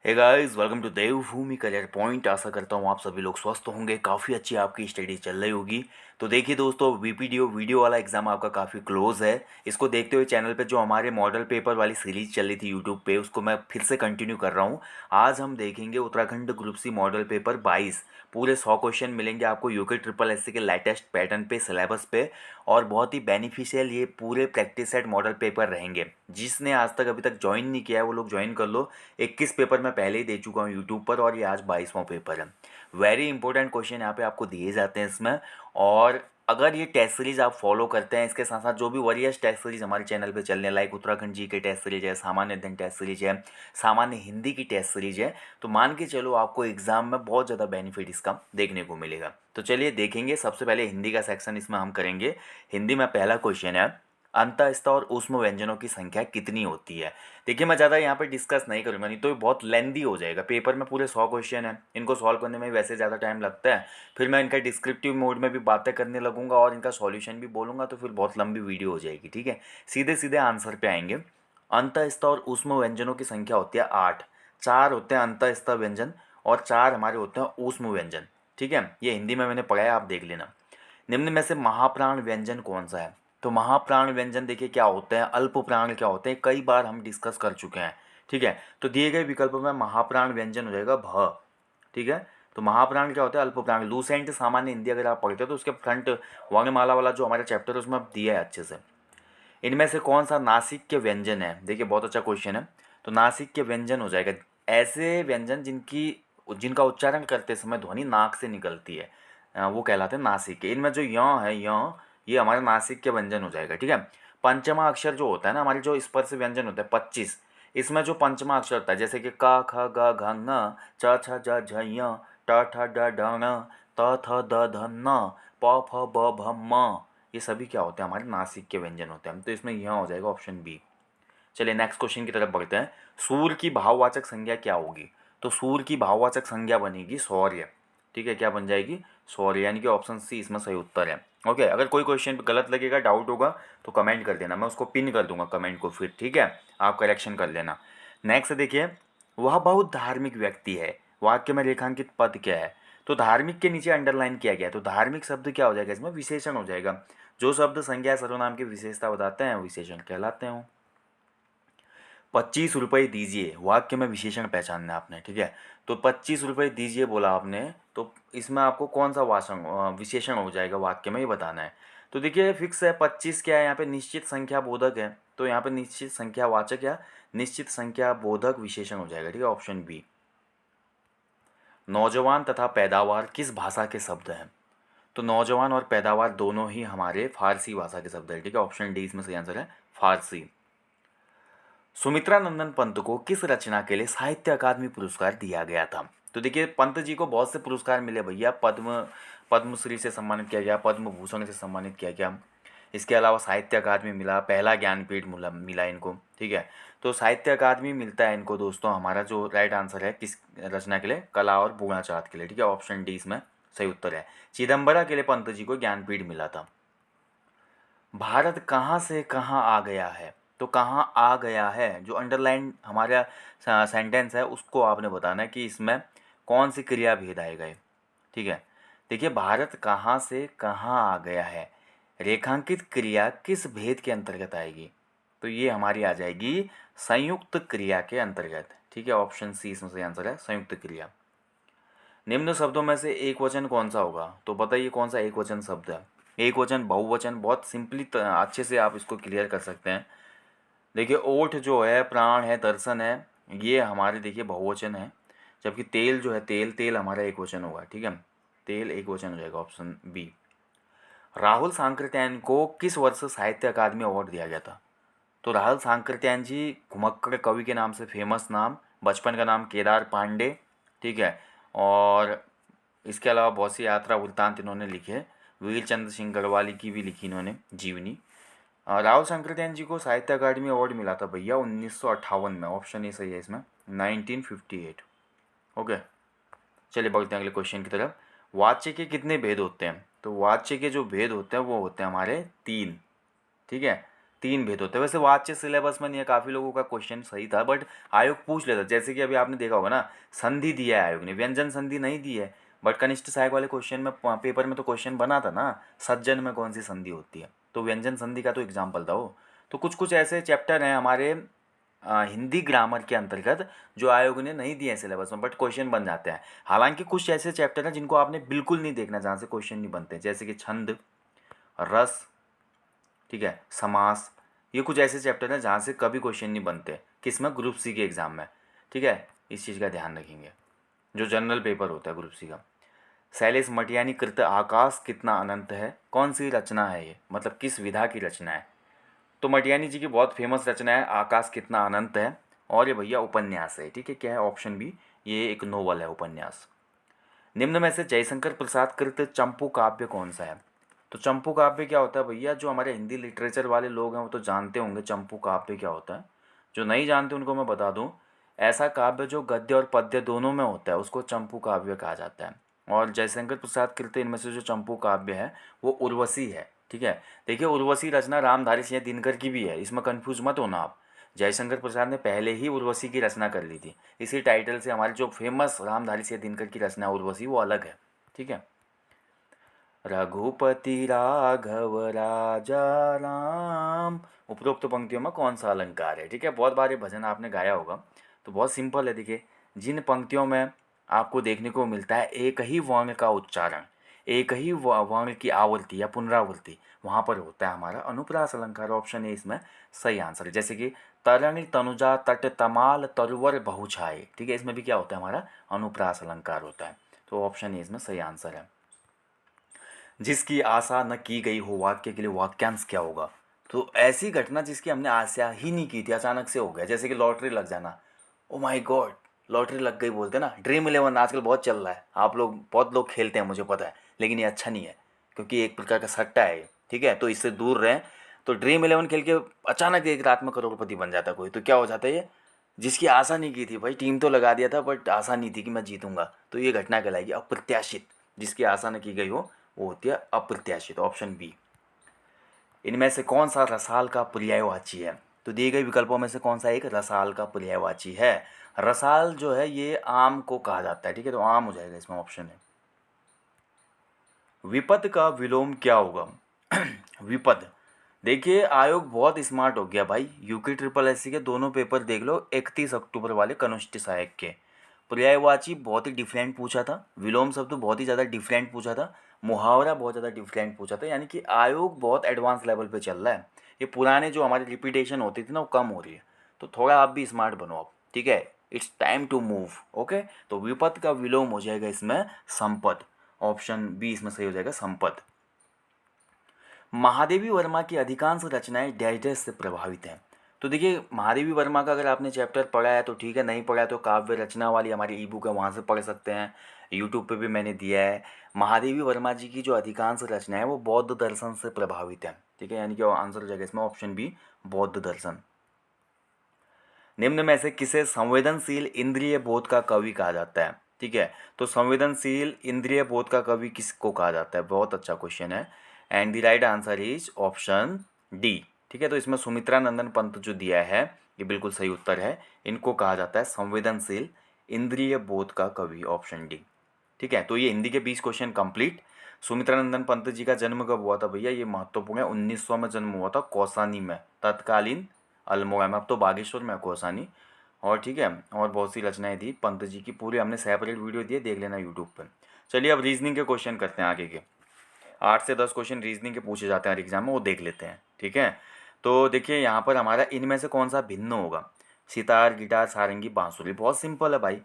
Hey guys, welcome to Devbhoomi career point. आशा करता हूँ आप सभी लोग स्वस्थ होंगे, काफ़ी अच्छी आपकी स्टडी चल रही होगी। तो देखिए दोस्तों, वीपीडीओ वीडियो वाला एग्ज़ाम आपका काफ़ी क्लोज है। इसको देखते हुए चैनल पे जो हमारे मॉडल पेपर वाली सीरीज चल रही थी यूट्यूब पे, उसको मैं फिर से कंटिन्यू कर रहा हूँ। आज हम देखेंगे Uttarakhand group C model paper 22। पूरे 100 क्वेश्चन मिलेंगे आपको यूके ट्रिपल एससी के लेटेस्ट पैटर्न पे, सिलेबस पे। और बहुत ही बेनिफिशियल ये पूरे प्रैक्टिस सेट मॉडल पेपर रहेंगे। जिसने आज तक अभी तक ज्वाइन नहीं किया है वो लोग ज्वाइन कर लो। 21 पेपर मैं पहले ही दे चुका हूँ यूट्यूब पर, और ये आज 22वां पेपर है। वेरी इंपॉर्टेंट क्वेश्चन यहाँ पे आपको दिए जाते हैं इसमें। और अगर ये टेस्ट सीरीज आप फॉलो करते हैं, इसके साथ साथ जो भी वरियस टेस्ट सीरीज हमारे चैनल पे चलने, लाइक उत्तराखंड जी के टेस्ट सीरीज है, सामान्य अध्ययन टेस्ट सीरीज है, सामान्य हिंदी की टेस्ट सीरीज है, तो मान के चलो आपको एग्जाम में बहुत ज़्यादा बेनिफिट इसका देखने को मिलेगा। तो चलिए देखेंगे। सबसे पहले हिंदी का सेक्शन इसमें हम करेंगे। हिंदी में पहला क्वेश्चन है, अंतःस्थ और ऊष्म व्यंजनों की संख्या कितनी होती है। देखिए, मैं ज़्यादा यहाँ पे डिस्कस नहीं करूँगा, नहीं तो ये बहुत लेंदी हो जाएगा। पेपर में पूरे 100 क्वेश्चन हैं, इनको सॉल्व करने में वैसे ज़्यादा टाइम लगता है। फिर मैं इनका डिस्क्रिप्टिव मोड में भी बातें करने लगूंगा और इनका सॉल्यूशन भी बोलूँगा, तो फिर बहुत लंबी वीडियो हो जाएगी। ठीक है, सीधे सीधे आंसर पे आएंगे। अंतःस्थ और ऊष्म व्यंजनों की संख्या होती है 8। 4 होते हैं अंतःस्थ व्यंजन और 4 हमारे होते हैं ऊष्म व्यंजन। ठीक है, ये हिंदी में मैंने पढ़ा है, आप देख लेना। निम्न में से महाप्राण व्यंजन कौन सा है। तो महाप्राण व्यंजन देखिए क्या होते हैं, अल्प प्राण क्या होते हैं, कई बार हम डिस्कस कर चुके हैं। ठीक है, तो दिए गए विकल्प में महाप्राण व्यंजन हो जाएगा भ। ठीक है, तो महाप्राण क्या होता है, अल्प प्राण। लूसेंट सामान्य हिंदी अगर आप पढ़ते हो तो उसके फ्रंट वर्णमाला वाला जो हमारा चैप्टर है उसमें अब दिया है अच्छे से। इनमें से कौन सा नासिक के व्यंजन है। देखिए बहुत अच्छा क्वेश्चन है। तो नासिक के व्यंजन हो जाएगा ऐसे व्यंजन जिनका उच्चारण करते समय ध्वनि नाक से निकलती है, वो कहलाते हैं नासिक के। इनमें जो य है, ये हमारा नासिक के व्यंजन हो जाएगा। ठीक है, पंचमा अक्षर जो होता है ना, हमारे जो स्पर्श व्यंजन होता है 25, इसमें जो पंचमा अक्षर होता है, जैसे कि क ख ग घ ङ, च छ ज झ ञ, ट ठ ड ढ ण, त थ द ध न, प फ ब भ म, ये सभी क्या होते हैं, हमारे नासिक के व्यंजन होते हैं। तो इसमें यह हो जाएगा ऑप्शन बी। चलिए नेक्स्ट क्वेश्चन की तरफ बढ़ते हैं। सूर्य की भाववाचक संज्ञा क्या होगी। तो सूर्य की भाववाचक संज्ञा बनेगी सौर्य। ठीक है, क्या बन जाएगी, सौर्य, यानी कि ऑप्शन सी इसमें सही उत्तर है। ओके, अगर कोई क्वेश्चन गलत लगेगा, डाउट होगा, तो कमेंट कर देना, मैं उसको पिन कर दूंगा कमेंट को फिर। ठीक है, आप करेक्शन कर लेना। नेक्स्ट देखिए, वह बहुत धार्मिक व्यक्ति है, वाक्य में रेखांकित पद क्या है। तो धार्मिक के नीचे अंडरलाइन किया गया है, तो धार्मिक शब्द क्या हो जाएगा, इसमें विशेषण हो जाएगा। जो शब्द संज्ञा सर्वनाम की विशेषता बताते हैं विशेषण कहलाते हैं। 25 रुपये दीजिए, वाक्य में विशेषण पहचानना है आपने। ठीक है, तो 25 रुपये दीजिए बोला आपने, तो इसमें आपको कौन सा विशेषण हो जाएगा वाक्य में, ये बताना है। तो देखिए फिक्स है, 25 क्या है यहाँ पे, निश्चित संख्या बोधक है, तो यहाँ पे निश्चित संख्या वाचक या निश्चित संख्या बोधक विशेषण हो जाएगा। ठीक है, ऑप्शन बी। नौजवान तथा पैदावार किस भाषा के शब्द हैं। तो नौजवान और पैदावार दोनों ही हमारे फारसी भाषा के शब्द हैं। ठीक है, ऑप्शन डी इसमें सही आंसर है, फारसी। सुमित्रा नंदन पंत को किस रचना के लिए साहित्य अकादमी पुरस्कार दिया गया था। तो देखिए पंत जी को बहुत से पुरस्कार मिले भैया, पद्मश्री से सम्मानित किया गया, पद्म भूषण से सम्मानित किया गया, इसके अलावा साहित्य अकादमी मिला, पहला ज्ञानपीठ मिला मिला इनको। ठीक है, तो साहित्य अकादमी मिलता है इनको दोस्तों। हमारा जो राइट आंसर है किस रचना के लिए, कला और पूर्णाचार्य के लिए। ठीक है, ऑप्शन डी इसमें सही उत्तर है। चिदम्बरा के लिए पंत जी को ज्ञानपीठ मिला था। भारत कहाँ से कहाँ आ गया है। तो कहाँ आ गया है, जो अंडरलाइन हमारा सेंटेंस है उसको आपने बताना है कि इसमें कौन सी क्रिया भेद आएगा ये। ठीक है, देखिए भारत कहाँ से कहाँ आ गया है, रेखांकित क्रिया किस भेद के अंतर्गत आएगी। तो ये हमारी आ जाएगी संयुक्त क्रिया के अंतर्गत। ठीक है, ऑप्शन सी इसमें सही आंसर है, संयुक्त क्रिया। निम्न शब्दों में से एक वचन कौन सा होगा। तो बताइए कौन सा एक वचन शब्द है। एक वचन, बहुवचन, बहुत सिंपली अच्छे से आप इसको क्लियर कर सकते हैं। देखिए ओठ जो है, प्राण है, दर्शन है, ये हमारे देखिए बहुवचन है। जबकि तेल जो है, तेल तेल हमारा एक वचन होगा। ठीक है, तेल एक वचन हो जाएगा, ऑप्शन बी। राहुल सांकृत्यायन को किस वर्ष साहित्य अकादमी अवार्ड दिया गया था। तो राहुल सांकृत्यायन जी घुमक्कड़ कवि के नाम से फेमस नाम, बचपन का नाम केदार पांडे। ठीक है, और इसके अलावा बहुत सी यात्रा वृत्तांत इन्होंने लिखे। वीर चंद्र सिंह गढ़वाली की भी लिखी इन्होंने जीवनी। राहुल सांकृत्यायन जी को साहित्य अकादमी अवार्ड मिला था भैया 1958 में, ऑप्शन ए सही है इसमें, 1958। ओके, चलिए बढ़ते हैं अगले क्वेश्चन की तरफ। वाच्य के कितने भेद होते हैं। तो वाच्य के जो भेद होते हैं वो होते हैं हमारे 3। ठीक है, 3 भेद होते हैं। वैसे वाच्य सिलेबस में नहीं है, काफ़ी लोगों का क्वेश्चन सही था बट आयोग पूछ लेता, जैसे कि अभी आपने देखा होगा ना, संधि दिया है आयोग ने, व्यंजन संधि नहीं दी है। बट कनिष्ठ सहायक वाले क्वेश्चन में पेपर में तो क्वेश्चन बना था ना, सज्जन में कौन सी संधि होती है, तो व्यंजन संधि का तो एग्जाम्पल था वो। तो कुछ कुछ ऐसे चैप्टर हैं हमारे हिंदी ग्रामर के अंतर्गत जो आयोग ने नहीं दिए हैं सिलेबस में, बट क्वेश्चन बन जाते हैं। हालांकि कुछ ऐसे चैप्टर हैं जिनको आपने बिल्कुल नहीं देखना, जहाँ से क्वेश्चन नहीं बनते, जैसे कि छंद, रस, ठीक है, समास, ये कुछ ऐसे चैप्टर हैं जहाँ से कभी क्वेश्चन नहीं बनते, किसमें, ग्रुप सी के एग्ज़ाम में। ठीक है, इस चीज़ का ध्यान रखेंगे, जो जनरल पेपर होता है ग्रुप सी का। शैलेश मटियानी कृत आकाश कितना अनंत है, कौन सी रचना है ये, मतलब किस विधा की रचना है। तो मटियानी जी की बहुत फेमस रचना है आकाश कितना अनंत है, और ये भैया उपन्यास है। ठीक है, क्या है ऑप्शन बी, ये एक नोवेल है, उपन्यास। निम्न में से जयशंकर प्रसाद कृत चंपू काव्य कौन सा है। तो चंपू काव्य क्या होता है भैया, जो हमारे हिंदी लिटरेचर वाले लोग हैं वो तो जानते होंगे चंपू काव्य क्या होता है। जो नहीं जानते उनको मैं बता दूं, ऐसा काव्य जो गद्य और पद्य दोनों में होता है उसको चंपू काव्य कहा जाता है। और जयशंकर प्रसाद कृत इनमें से जो चंपू काव्य है वो उर्वशी है। ठीक है, देखिए उर्वशी रचना रामधारी सिंह दिनकर की भी है, इसमें कन्फ्यूज मत होना आप। जयशंकर प्रसाद ने पहले ही उर्वशी की रचना कर ली थी, इसी टाइटल से हमारी जो फेमस रामधारी सिंह दिनकर की रचना है उर्वशी, वो अलग है। ठीक है, रघुपति राघव राजा राम, उपरोक्त पंक्तियों में कौन सा अलंकार है। ठीक है, बहुत बार ये भजन आपने गाया होगा, तो बहुत सिंपल है। देखिए, जिन पंक्तियों में आपको देखने को मिलता है एक ही वर्ण का उच्चारण, एक ही वर्ण की आवृत्ति या पुनरावृत्ति, वहाँ पर होता है हमारा अनुप्रास अलंकार। ऑप्शन ए इसमें सही आंसर है। जैसे कि तरणी तनुजा तट तमाल तरुवर बहुछाए, ठीक है, इसमें भी क्या होता है हमारा अनुप्रास अलंकार होता है। तो ऑप्शन ए इसमें सही आंसर है। जिसकी आशा न की गई हो वाक्य के लिए वाक्यांश क्या होगा। तो ऐसी घटना जिसकी हमने आशा ही नहीं की थी, अचानक से हो गया, जैसे कि लॉटरी लग जाना। ओ माय गॉड, लॉटरी लग गई बोलते हैं ना। ड्रीम 11 आजकल बहुत चल रहा है, आप लोग बहुत लोग खेलते हैं मुझे पता है, लेकिन ये अच्छा नहीं है, क्योंकि एक प्रकार का सट्टा है ये। ठीक है, तो इससे दूर रहें। तो ड्रीम 11 खेल के अचानक एक रात में करोड़पति बन जाता कोई, तो क्या हो जाता है ये, जिसकी आशा नहीं की थी भाई, टीम तो लगा दिया था बट आशा नहीं थी कि मैं जीतूंगा, तो ये घटना कहलाएगी अप्रत्याशित। जिसकी आशा न की गई हो वो होती है अप्रत्याशित। Option B. इनमें से कौन सा रसाल का पर्यायवाची है। तो दिए गए विकल्पों में से कौन सा एक रसाल का पर्यायवाची है। रसाल जो है ये आम को कहा जाता है। ठीक है, तो आम हो जाएगा इसमें, ऑप्शन है। विपद का विलोम क्या होगा। विपद, देखिए आयोग बहुत स्मार्ट हो गया भाई, यूके ट्रिपल एससी के दोनों पेपर देख लो, 31 अक्टूबर वाले कनिष्ठ सहायक के। पर्यायवाची बहुत ही डिफरेंट पूछा था, विलोम शब्द बहुत ही ज़्यादा डिफरेंट पूछा था, मुहावरा बहुत ज़्यादा डिफरेंट पूछा था, यानी कि आयोग बहुत एडवांस लेवल पे चल रहा है। ये पुराने जो हमारी रिपीटेशन होती थी ना वो कम हो रही है, तो थोड़ा आप भी स्मार्ट बनो अब। ठीक है, it's time to move. Okay, तो विपद का विलोम हो जाएगा इसमें संपद। ऑप्शन बी इसमें सही हो जाएगा, संपद। महादेवी वर्मा की अधिकांश रचनाएं डैश डैश से प्रभावित हैं। तो देखिए महादेवी वर्मा का अगर आपने चैप्टर पढ़ा है तो ठीक है, नहीं पढ़ा है तो काव्य रचना वाली हमारी ई बुक है, वहाँ से पढ़ सकते हैं। यूट्यूब पे भी मैंने दिया है। महादेवी वर्मा जी की जो अधिकांश रचना है वो बौद्ध दर्शन से प्रभावित है। ठीक है, यानी कि आंसर हो जाएगा इसमें ऑप्शन बी, बौद्ध दर्शन। निम्न में से किसे संवेदनशील इंद्रिय बोध का कवि कहा जाता है। ठीक है, तो संवेदनशील इंद्रिय बोध का कवि किसको कहा जाता है, बहुत अच्छा क्वेश्चन है। And the right answer is option D. ठीक है, तो इसमें सुमित्रा नंदन पंत जो दिया है ये बिल्कुल सही उत्तर है। इनको कहा जाता है संवेदनशील इंद्रिय बोध का कवि, ऑप्शन डी। ठीक है, तो ये हिंदी के 20 क्वेश्चन कंप्लीट। सुमित्रा नंदन पंत जी का जन्म कब हुआ था भैया, ये महत्वपूर्ण है, 1900 में जन्म हुआ था कौसानी में, तत्कालीन अल्मोड़ा में, अब तो बागेश्वर में है कौसानी। और ठीक है, और बहुत सी रचनाएं थी पंत जी की, पूरी हमने सेपरेट वीडियो दी है, देख लेना यूट्यूब पर। चलिए अब रीजनिंग के क्वेश्चन करते हैं आगे के। 8 से 10 क्वेश्चन रीजनिंग के पूछे जाते हैं हर एग्जाम में, वो देख लेते हैं। ठीक है, तो देखिए यहाँ पर हमारा इनमें से कौन सा भिन्न होगा। सितार, गिटार, सारंगी, बांसुरी, बहुत सिंपल है भाई।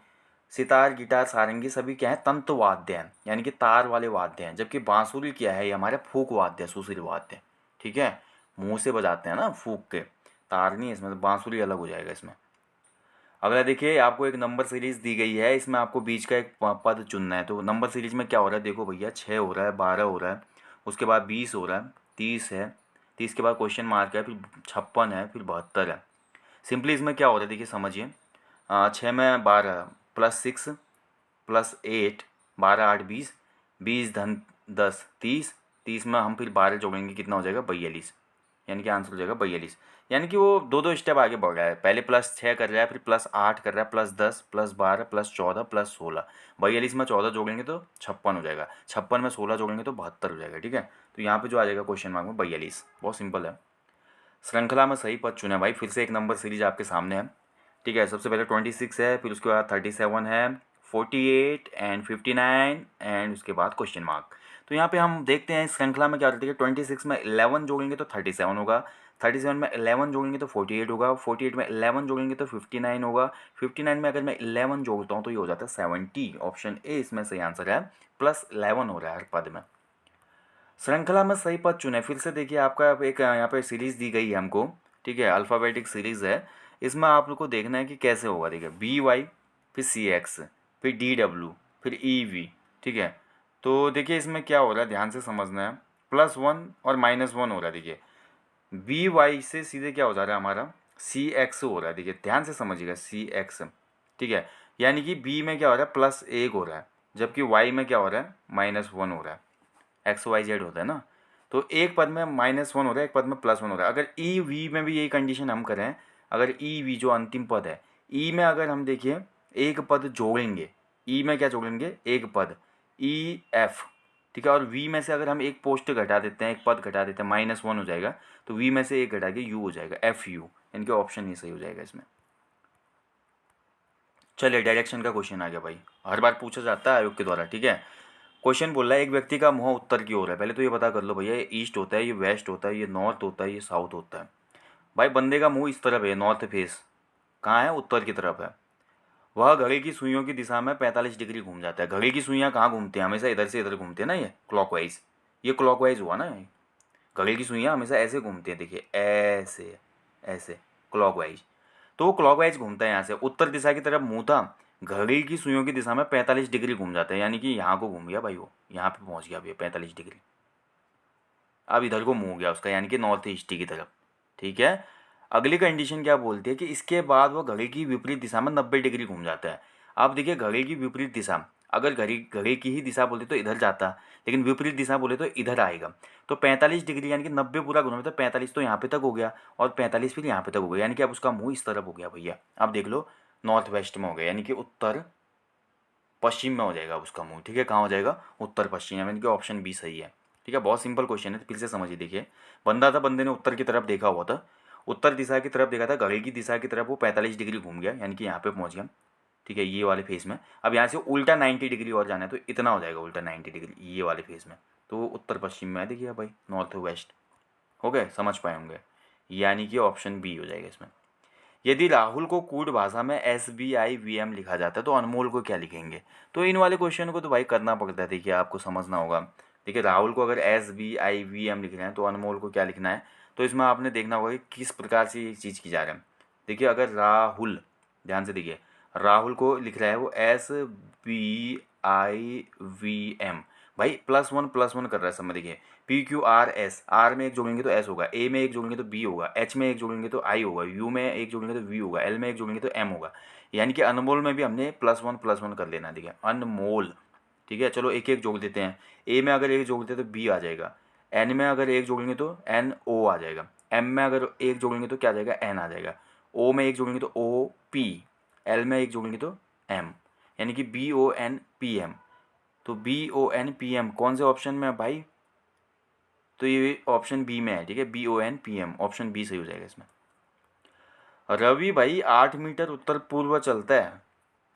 सितार, गिटार, सारंगी सभी क्या है, तंतु वाद्य हैं, यानी कि तार वाले वाद्य हैं, जबकि बांसुरी क्या है, ये हमारे फूक वाद्य है, सुशील वाद्य। ठीक है, मुंह से बजाते हैं ना फूक के, तार नहीं है इसमें, तो बांसुरी अलग हो जाएगा इसमें। अगला देखिए, आपको एक नंबर सीरीज दी गई है, इसमें आपको बीच का एक पद चुनना है। तो नंबर सीरीज में क्या हो रहा है देखो भैया, 6 हो रहा है, 12 हो रहा है, उसके बाद 20 हो रहा है, 30 है, 30 के बाद क्वेश्चन मार्क है, फिर 56 है, फिर 72 है। सिंपली इसमें क्या हो रहा है देखिए समझिए, 6 में 12 +6 +8, 12 8 20, 20 धन 10 30, 30 में हम फिर 12 जोड़ेंगे, कितना हो जाएगा 42। यानी कि आंसर हो जाएगा 42। यानी कि वो दो दो स्टेप आगे बढ़ रहा है, पहले +6 कर रहा है, फिर +8 कर रहा है, +10 +12 +14 +16। 42 में 14 जोड़ेंगे तो 56 हो जाएगा, 56 में 16 जोड़ेंगे तो 72 हो जाएगा। ठीक है, तो यहाँ पे जो आ जाएगा क्वेश्चन मार्क में 42। बहुत सिंपल है। श्रृंखला में सही पद चुने भाई, फिर से एक नंबर सीरीज आपके सामने है। ठीक है, सबसे पहले 26 है, फिर उसके बाद 37 है, 48 एंड 59 एंड उसके बाद क्वेश्चन मार्क। तो यहाँ पे हम देखते हैं श्रृंखला में क्या होता है कि 26 में 11 जोड़ेंगे तो 37 होगा, 37 में 11 जोड़ेंगे तो 48 होगा, 48 में 11 जोड़ेंगे तो 59 होगा, 59 में अगर मैं 11 जोड़ता हूँ तो ये हो जाता है 70। ऑप्शन ए इसमें सही आंसर है, +11 हो रहा है हर पद में। श्रृंखला में सही पद चुने, फिर से देखिए आपका एक यहाँ पे सीरीज दी गई है हमको। ठीक है, अल्फ़ाबेटिक सीरीज है, इसमें आप लोग को देखना है कि कैसे होगा। देखिए BY, फिर CX, फिर DW, फिर EV। ठीक है, तो देखिए इसमें क्या हो रहा है, ध्यान से समझना है। +1 और -1 हो रहा है। देखिए BY से सीधे क्या हो जा रहा है हमारा, CX हो रहा है। देखिए ध्यान से समझिएगा, CX। ठीक है, यानी कि B में क्या हो रहा है, +1 हो रहा है, जबकि Y में क्या हो रहा है, -1 हो रहा है। XYZ होता है ना, तो एक पद में -1 हो रहा है, एक पद में +1 हो रहा है। अगर EV में भी यही कंडीशन हम करें, अगर EV जो अंतिम पद है, E में अगर हम देखिए एक पद जोड़ेंगे, E में क्या जोड़ेंगे, एक पद, EF। ठीक है, और V में से अगर हम एक पोस्ट घटा देते हैं, एक पद घटा देते हैं, -1 हो जाएगा, तो V में से एक घटा के U हो जाएगा, FU। यानी कि ऑप्शन ही सही हो जाएगा इसमें। चलिए डायरेक्शन का क्वेश्चन आ गया भाई, हर बार पूछा जाता है आयोग के द्वारा। ठीक है, क्वेश्चन बोल रहा है एक व्यक्ति का मुंह उत्तर की ओर है। पहले तो ये पता कर लो भैया, ये ईस्ट होता है, ये वेस्ट होता है, ये नॉर्थ होता है, ये साउथ होता है। भाई बंदे का मुंह इस तरफ है, नॉर्थ फेस कहाँ है, उत्तर की तरफ है। वह घड़ी की सुइयों की दिशा में 45 डिग्री घूम जाता है। घड़ी की सुइयाँ कहाँ घूमती हैं, हमेशा इधर से इधर घूमती है ना, ये क्लॉकवाइज, ये क्लॉकवाइज हुआ ना। घड़ी की सुइयाँ हमेशा ऐसे घूमती हैं, देखिए ऐसे, ऐसे क्लॉकवाइज। तो वो क्लॉकवाइज घूमता है, यहाँ से उत्तर दिशा की तरफ मुंह था, घड़ी की सुइयों की दिशा में 45 डिग्री घूम जाता है, यानी कि यहाँ को घूम गया भाई, वो यहाँ पे पहुँच गया भैया 45 डिग्री। अब इधर को मुँह गया उसका, यानी कि नॉर्थ ईस्ट की तरफ। ठीक है, अगली कंडीशन क्या बोलती है कि इसके बाद वो घड़ी की विपरीत दिशा में 90 डिग्री घूम जाता है। अब देखिए घड़ी की विपरीत दिशा, अगर घड़ी घड़ी की ही दिशा बोले तो इधर जाता, लेकिन विपरीत दिशा बोले तो इधर आएगा। तो 45 डिग्री यानी कि 90 पूरा घूमा, तो 45 तो यहाँ पे तक हो गया और 45 फिर यहाँ पे तक हो गया, यानी कि अब उसका मुँह इस तरफ हो गया भैया। अब देख लो नॉर्थ वेस्ट में हो गया, यानी कि उत्तर पश्चिम में हो जाएगा उसका मुंह। ठीक है, कहाँ हो जाएगा, उत्तर पश्चिम, यानी कि ऑप्शन बी सही है। ठीक है, बहुत सिंपल क्वेश्चन है, फिर से समझिए। देखिए बंदा था, बंदे ने उत्तर की तरफ देखा हुआ था, उत्तर दिशा की तरफ देखा था, घड़ी की दिशा की तरफ वो 45 डिग्री घूम गया, यानी कि यहाँ पे पहुँच गया। ठीक है, ये वाले फेस में। अब यहाँ से उल्टा 90 डिग्री और जाना है तो इतना हो जाएगा, उल्टा 90 डिग्री ये वाले फेस में, तो वो उत्तर पश्चिम में है। देखिए भाई नॉर्थ वेस्ट हो गए, समझ पाए होंगे, यानी कि ऑप्शन बी हो जाएगा इसमें। यदि राहुल को कूट भाषा में SBIVM लिखा जाता है तो अनमोल को क्या लिखेंगे। तो इन वाले क्वेश्चन को तो भाई करना पड़ता है, देखिए आपको समझना होगा। देखिए राहुल को अगर SBIVM लिखना है तो अनमोल को क्या लिखना है, तो इसमें आपने देखना होगा कि किस प्रकार से ये चीज़ की जा रहा है। देखिए अगर राहुल, ध्यान से देखिए, राहुल को लिख रहा है वो SBIVM, भाई +1 कर रहा है सब में। देखिए PQRS, आर में एक जोड़ेंगे तो एस होगा, ए में एक जोड़ेंगे तो बी होगा, एच में एक जोड़ेंगे तो आई होगा, यू में एक जोड़ेंगे तो वी होगा, एल में एक जोड़ेंगे तो एम होगा। यानी कि अनमोल में भी हमने +1 कर लेना। देखिए अनमोल। ठीक है, चलो एक एक जोड़ देते हैं। ए में अगर एक जोड़ते हैं तो बी आ जाएगा, एन में अगर एक जोड़ेंगे तो NO आ जाएगा, एम में अगर एक जोड़ेंगे तो क्या आ जाएगा, एन आ जाएगा, ओ में एक जोड़ेंगे तो OP, एल में एक जोड़ेंगे तो एम, यानी कि BONPM। तो BONPM कौन से ऑप्शन में है भाई, तो ये ऑप्शन बी में है। ठीक है, BONPM, ऑप्शन बी सही हो जाएगा इसमें। रवि भाई 8 मीटर उत्तर पूर्व चलता है,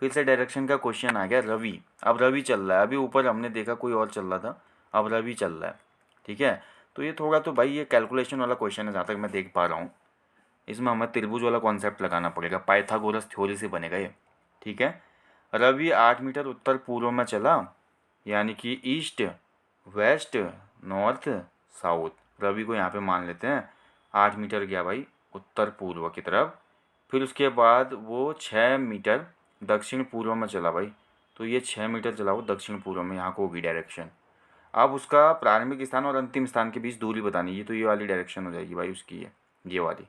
फिर से डायरेक्शन का क्वेश्चन आ गया। रवि, अब रवि चल रहा है, अभी ऊपर हमने देखा कोई और चल रहा था, अब रवि चल रहा है। ठीक है, तो ये थोड़ा तो भाई ये कैलकुलेशन वाला क्वेश्चन है जहाँ तक मैं देख पा रहा हूँ। इसमें हमें त्रिभुज वाला कॉन्सेप्ट लगाना पड़ेगा, पाइथागोरस थ्योरी से बनेगा ये। ठीक है, रवि 8 मीटर उत्तर पूर्व में चला, यानी कि east west north south. Ravi को यहाँ पे मान लेते हैं, 8 मीटर गया भाई उत्तर पूर्व की तरफ, फिर उसके बाद वो 6 मीटर दक्षिण पूर्व में चला भाई, तो ये 6 मीटर चला वो दक्षिण पूर्व में, यहाँ को होगी डायरेक्शन। अब उसका प्रारंभिक स्थान और अंतिम स्थान के बीच दूरी बतानी है, तो ये वाली डायरेक्शन हो जाएगी भाई उसकी, ये वाली।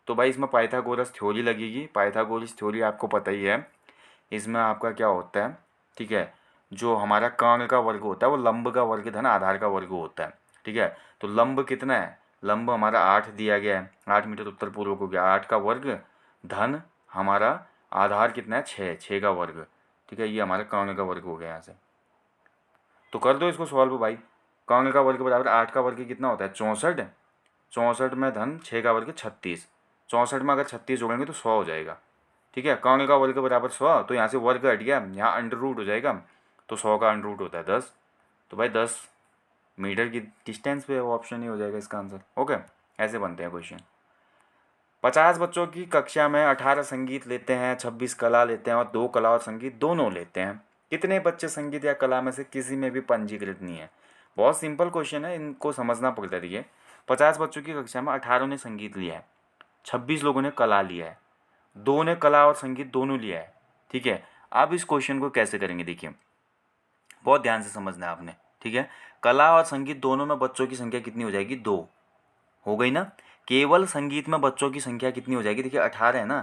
तो भाई इसमें पाइथागोरस थ्योरी लगेगी। पाइथागोरस थ्योरी आपको पता ही है, इसमें आपका क्या होता है। ठीक है, जो हमारा कर्ण का वर्ग होता है वो लंब का वर्ग धन आधार का वर्ग होता है। ठीक है, तो लंब कितना है, लंब हमारा 8 दिया गया है, 8 मीटर उत्तर पूर्व हो गया, 8 का वर्ग धन हमारा आधार कितना है 6, 6 का वर्ग, ठीक है, ये हमारा कर्ण का वर्ग हो गया यहाँ से। तो कर दो इसको सॉल्व भाई। कर्ण का वर्ग बराबर 8 का वर्ग कितना होता है 64, 64 में धन 6 का वर्ग 36, 64 में अगर 36 जोड़ेंगे तो 100 हो जाएगा, ठीक है। कर्ण का वर्ग बराबर 100, तो यहाँ से वर्ग हट गया, यहाँ अंडर रूट हो जाएगा, तो 100 का अंडर रूट होता है 10, तो भाई 10 मीटर की डिस्टेंस पे वो ऑप्शन ही हो जाएगा इसका आंसर। ओके, ऐसे बनते हैं क्वेश्चन। 50 बच्चों की कक्षा में 18 संगीत लेते हैं, 26 कला लेते हैं और 2 कला और संगीत दोनों लेते हैं। कितने बच्चे संगीत या कला में से किसी में भी पंजीकृत नहीं है? बहुत सिंपल क्वेश्चन है, इनको समझना पड़ता है। देखिए 50 बच्चों की कक्षा में 18 ने संगीत लिया है, 26 लोगों ने कला लिया है, 2 ने कला और संगीत दोनों लिया है, ठीक है। अब इस क्वेश्चन को कैसे करेंगे देखिए, बहुत ध्यान से समझना है आपने, ठीक है। कला और संगीत दोनों में बच्चों की संख्या कितनी हो जाएगी 2, हो गई ना। केवल संगीत में बच्चों की संख्या कितनी हो जाएगी, देखिए 18 है ना,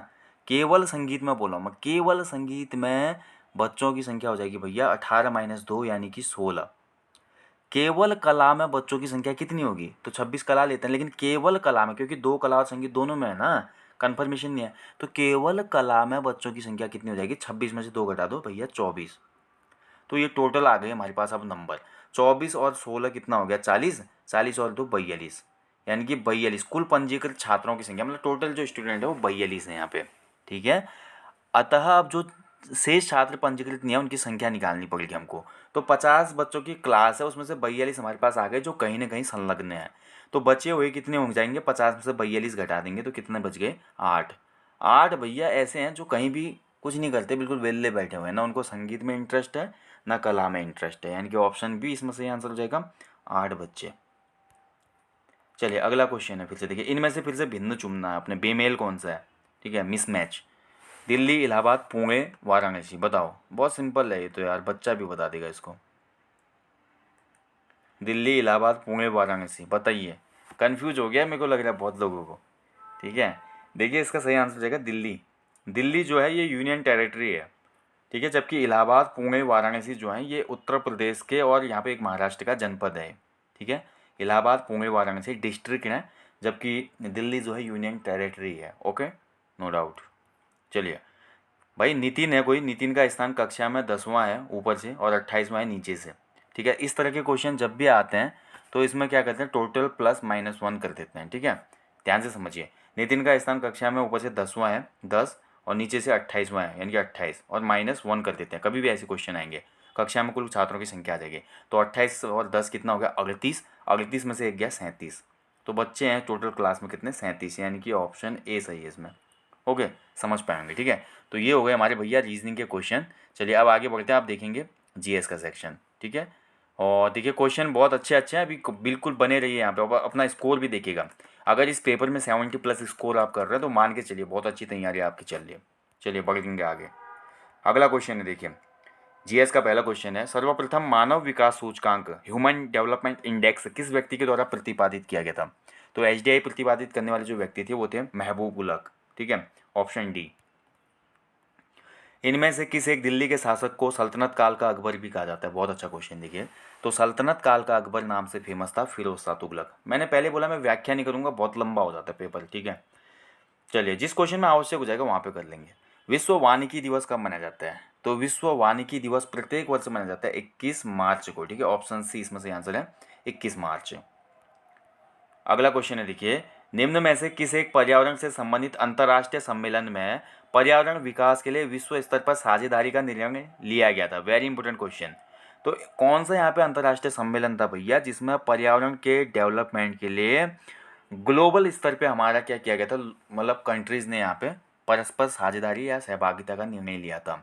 केवल संगीत में बोला मैं, केवल संगीत में बच्चों की संख्या हो जाएगी भैया 18 माइनस 2 यानी कि 16। केवल कला में बच्चों की संख्या कितनी होगी, तो 26 कला लेते हैं, लेकिन केवल कला में, क्योंकि 2 कला और संगीत दोनों में है ना, कन्फर्मेशन नहीं है, तो केवल कला में बच्चों की संख्या कितनी हो जाएगी, 26 में से 2 घटा दो भैया 24। तो ये टोटल आ गए हमारे पास अब नंबर, 24 और 16 कितना हो गया 40, 40 और 2 42, यानी कि 42 कुल पंजीकृत छात्रों की संख्या, मतलब टोटल जो स्टूडेंट है वो 42 है यहाँ पे, ठीक है। अतः अब जो शेष छात्र पंजीकृत नहीं है उनकी संख्या निकालनी पड़ेगी हमको। तो 50 बच्चों की क्लास है, उसमें से 42 हमारे पास आ गए जो कहीं ना कहीं संलग्न है। तो बचे हुए कितने हो जाएंगे, 50 में से 42 घटा देंगे तो कितने बच गए 8। 8 भैया ऐसे हैं जो कहीं भी कुछ नहीं करते, बिल्कुल वेले बैठे हुए हैं, ना उनको संगीत में इंटरेस्ट है ना कला में इंटरेस्ट है, यानी कि ऑप्शन बी इसमें सही आंसर हो जाएगा, 8 बच्चे। चलिए अगला क्वेश्चन है, फिर से देखिए, इनमें से फिर से भिन्न चुनना है अपने, बेमेल कौन सा है, ठीक है, मिसमैच। दिल्ली, इलाहाबाद, पुणे, वाराणसी, बताओ। बहुत सिंपल है ये तो यार, बच्चा भी बता देगा इसको। दिल्ली, इलाहाबाद, पुणे, वाराणसी, बताइए। कन्फ्यूज हो गया मेरे को लग रहा है बहुत लोगों को, ठीक है। देखिए इसका सही आंसर हो जाएगा दिल्ली। दिल्ली जो है ये यूनियन टेरिटरी है, ठीक है, जबकि इलाहाबाद, पुणे, वाराणसी जो है ये उत्तर प्रदेश के और यहाँ पे एक महाराष्ट्र का जनपद है, ठीक है। इलाहाबाद, पुणे, वाराणसी डिस्ट्रिक्ट है, जबकि दिल्ली जो है यूनियन टेरिटरी है। Okay, no doubt. चलिए भाई, नितिन है कोई, नितिन का स्थान कक्षा में 10वां है ऊपर से और 28वां है नीचे से, ठीक है। इस तरह के क्वेश्चन जब भी आते हैं तो इसमें क्या करते हैं, टोटल प्लस माइनस 1 कर देते हैं, ठीक है। ध्यान से समझिए, नितिन का स्थान कक्षा में ऊपर से 10वां है 10 और नीचे से 28वां है यानी कि 28 और माइनस 1 कर देते हैं। कभी भी ऐसे क्वेश्चन आएंगे, कक्षा में कुल छात्रों की संख्या आ जाएगी, तो 28 और 10 कितना हो गया 38, 38 में से एक गया 37, तो बच्चे हैं टोटल क्लास में कितने 37, यानी कि ऑप्शन ए सही है इसमें। ओके, समझ पाएंगे, ठीक है। तो ये हो गए हमारे भैया रीजनिंग के क्वेश्चन। चलिए अब आगे बढ़ते हैं, आप देखेंगे जीएस का सेक्शन, ठीक है। और देखिए क्वेश्चन बहुत अच्छे अच्छे हैं, अभी बिल्कुल बने रहिए यहाँ पे, और अपना स्कोर भी देखिएगा। अगर इस पेपर में 70 प्लस स्कोर आप कर रहे हैं तो मान के चलिए बहुत अच्छी तैयारी आपकी चल रही है। चलिए बढ़ेंगे आगे। अगला क्वेश्चन है देखिए, जीएस का पहला क्वेश्चन है, सर्वप्रथम मानव विकास सूचकांक ह्यूमन डेवलपमेंट इंडेक्स किस व्यक्ति के द्वारा प्रतिपादित किया गया था? तो एचडीआई प्रतिपादित करने वाले जो व्यक्ति थे वो थे महबूब उल हक, ठीक है, ऑप्शन डी। इनमें से किस एक दिल्ली के शासक को सल्तनत काल का अकबर भी कहा जाता है? बहुत अच्छा क्वेश्चन देखिए। तो सल्तनत काल का अकबर नाम से फेमस था फिरोज शाह तुगलक। मैंने पहले बोला मैं व्याख्या नहीं करूंगा, बहुत लंबा हो जाता है पेपर, ठीक है। चलिए जिस क्वेश्चन में आवश्यक हो जाएगा वहाँ पे कर लेंगे। विश्व वानिकी दिवस कब मनाया जाता है? तो विश्व वानिकी दिवस प्रत्येक वर्ष मनाया जाता है 21 मार्च को, ठीक है, ऑप्शन सी इसमें से आंसर है 21 मार्च। अगला क्वेश्चन है देखिए, निम्न में से किस एक पर्यावरण से संबंधित अंतर्राष्ट्रीय सम्मेलन में पर्यावरण विकास के लिए विश्व स्तर पर साझेदारी का निर्णय लिया गया था? Very important question. तो कौन सा यहाँ पे अंतर्राष्ट्रीय सम्मेलन था भैया जिसमें पर्यावरण के डेवलपमेंट के लिए ग्लोबल स्तर पे हमारा क्या किया गया था, मतलब कंट्रीज़ ने यहाँ पे परस्पर साझेदारी या सहभागिता का निर्णय लिया था?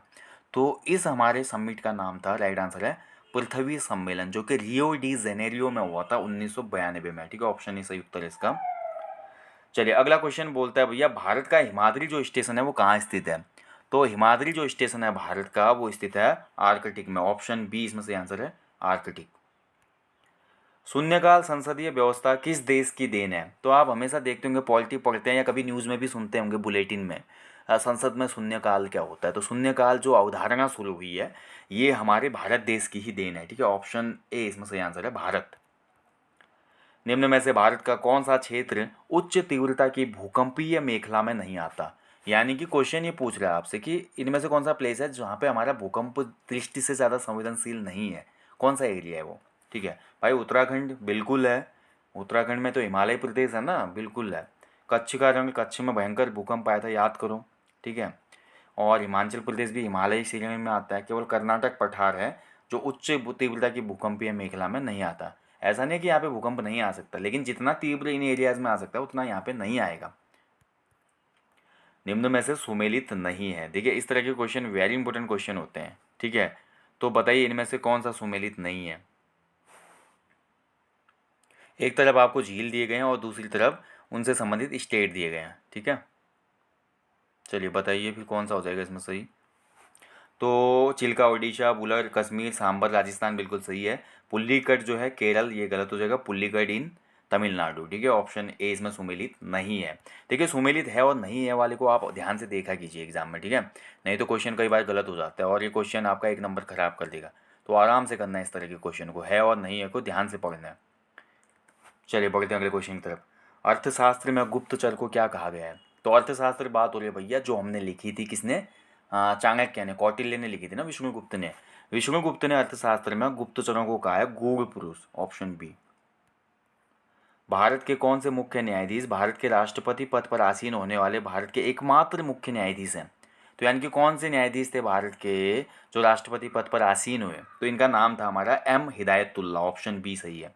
तो इस हमारे समिट का नाम था, राइट आंसर है पृथ्वी सम्मेलन, जो कि रियो डी जेनेरियो में हुआ था 1992 में, ठीक है, ऑप्शन ही सही उत्तर है इसका। चलिए अगला क्वेश्चन बोलता है भैया, भारत का हिमाद्री जो स्टेशन है वो कहाँ स्थित है? तो हिमाद्री जो स्टेशन है भारत का वो स्थित है आर्कटिक में, ऑप्शन बी इसमें से आंसर है आर्कटिक। शून्यकाल संसदीय व्यवस्था किस देश की देन है? तो आप हमेशा देखते होंगे, पॉलिटी पढ़ते हैं या कभी न्यूज़ में भी सुनते होंगे बुलेटिन में, संसद में शून्यकाल क्या होता है? तो शून्यकाल जो अवधारणा शुरू हुई है ये हमारे भारत देश की ही देन है, ठीक है, ऑप्शन ए इसमें सही आंसर है भारत। निम्न में से भारत का कौन सा क्षेत्र उच्च तीव्रता की भूकंपीय मेखला में नहीं आता। यानी कि क्वेश्चन ये पूछ रहा है आपसे कि इनमें से कौन सा प्लेस है जहाँ पे हमारा भूकंप दृष्टि से ज़्यादा संवेदनशील नहीं है, कौन सा एरिया है वो। ठीक है भाई, उत्तराखंड बिल्कुल है। उत्तराखंड में तो हिमालय प्रदेश है ना, बिल्कुल है। कच्छ का रंग, कच्छ में भयंकर भूकंप आया था, याद करो। ठीक है, और हिमाचल प्रदेश भी हिमालयी श्रेणी में आता है। केवल कर्नाटक पठार है जो उच्च तीव्रता की भूकंपीय मेखला में नहीं आता। ऐसा नहीं कि यहाँ पे भूकंप नहीं आ सकता, लेकिन जितना तीव्र इन एरियाज में आ सकता है उतना यहाँ पे नहीं आएगा। निम्न में से सुमेलित नहीं है। देखिए इस तरह के क्वेश्चन वेरी इंपॉर्टेंट क्वेश्चन होते हैं। ठीक है, तो बताइए इनमें से कौन सा सुमेलित नहीं है। एक तरफ आपको झील दिए गए हैं और दूसरी तरफ उनसे संबंधित स्टेट दिए गए हैं। ठीक है, चलिए बताइए फिर कौन सा हो जाएगा इसमें सही। तो चिल्का ओडिशा, बुलर कश्मीर, सांबर राजस्थान बिल्कुल सही है। पुल्लीकट जो है केरल, ये गलत हो जाएगा। पुल्लीकट इन तमिलनाडु। ठीक है, ऑप्शन ए इसमें सुमेलित नहीं है। देखिए सुमेलित है और नहीं है वाले को आप ध्यान से देखा कीजिए एग्जाम में। ठीक है, नहीं तो क्वेश्चन कई बार गलत हो जाता है और ये क्वेश्चन आपका एक नंबर खराब कर देगा। तो आराम से करना है इस तरह के क्वेश्चन को, है और नहीं है को ध्यान से पढ़ना है। चलिए बढ़ते हैं अगले क्वेश्चन की तरफ। अर्थशास्त्र में गुप्तचर को क्या कहा गया है। तो अर्थशास्त्र बात हो रही है भैया जो हमने लिखी थी, किसने, चाणक्य ने, कौटिल्य ने लिखी थी ना, विष्णुगुप्त ने। विष्णुगुप्त ने अर्थशास्त्र में गुप्तचरों को कहा है गूढ़ पुरुष, ऑप्शन बी। भारत के कौन से मुख्य न्यायाधीश भारत के राष्ट्रपति पद पर आसीन होने वाले भारत के एकमात्र मुख्य न्यायाधीश हैं। तो यानी कि कौन से न्यायाधीश थे भारत के जो राष्ट्रपति पद पर आसीन हुए, तो इनका नाम था हमारा एम हिदायतुल्ला, ऑप्शन बी सही है।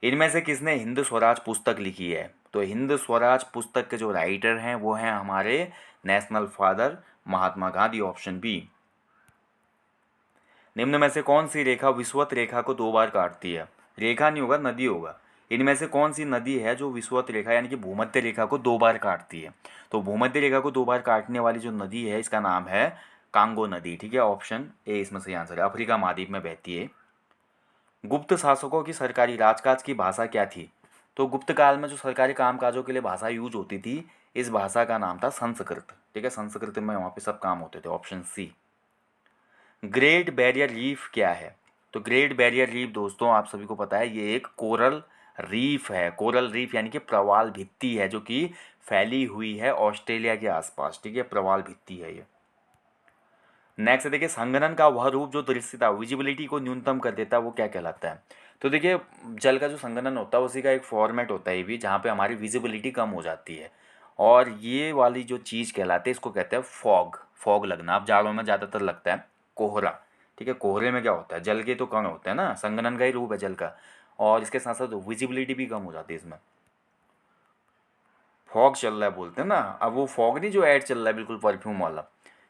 इनमें से किसने हिंद स्वराज पुस्तक लिखी है। तो हिंद स्वराज पुस्तक के जो राइटर हैं वो हैं हमारे national father Mahatma Gandhi, option B. निम्न में से कौन सी रेखा विषुवत रेखा को दो बार काटती है। रेखा नहीं होगा, नदी होगा। इनमें से कौन सी नदी है जो विषुवत रेखा यानी कि भूमध्य रेखा को दो बार काटती है। तो भूमध्य रेखा को दो बार काटने वाली जो नदी है इसका नाम है कांगो नदी। ठीक है, ऑप्शन ए इसमें सही आंसर है। अफ्रीका महाद्वीप में बहती है। गुप्त शासकों की सरकारी राजकाज की भाषा क्या थी। तो गुप्त काल में जो सरकारी कामकाजों के लिए भाषा यूज होती थी, इस भाषा का नाम था संस्कृत। ठीक है, संस्कृत में वहाँ पे सब काम होते थे, option C. Great barrier reef क्या है। तो ग्रेट बैरियर रीफ दोस्तों आप सभी को पता है ये एक कोरल रीफ है। कोरल रीफ यानी कि प्रवाल भित्ति है जो कि फैली हुई है ऑस्ट्रेलिया के आसपास। ठीक है, प्रवाल भित्ति है ये। नेक्स्ट देखिए, संघनन का वह रूप जो दृश्यता विजिबिलिटी को न्यूनतम कर देता है वो क्या कहलाता है। तो देखिए जल का जो संघनन होता है उसी का एक फॉर्मेट होता है ये भी, जहाँ पे हमारी विजिबिलिटी कम हो जाती है। और ये वाली जो चीज़ कहलाते हैं इसको कहते हैं फॉग। फॉग लगना, अब जाड़ों में ज़्यादातर लगता है कोहरा। ठीक है, कोहरे में क्या होता है, जल के तो कण होते हैं ना, संघनन का ही रूप है जल का। और इसके साथ साथ विजिबिलिटी भी कम हो जाती है इसमें। फॉग चल रहा है बोलते हैं ना, अब वो फॉग नहीं जो ऐड चल रहा है बिल्कुल परफ्यूम वाला,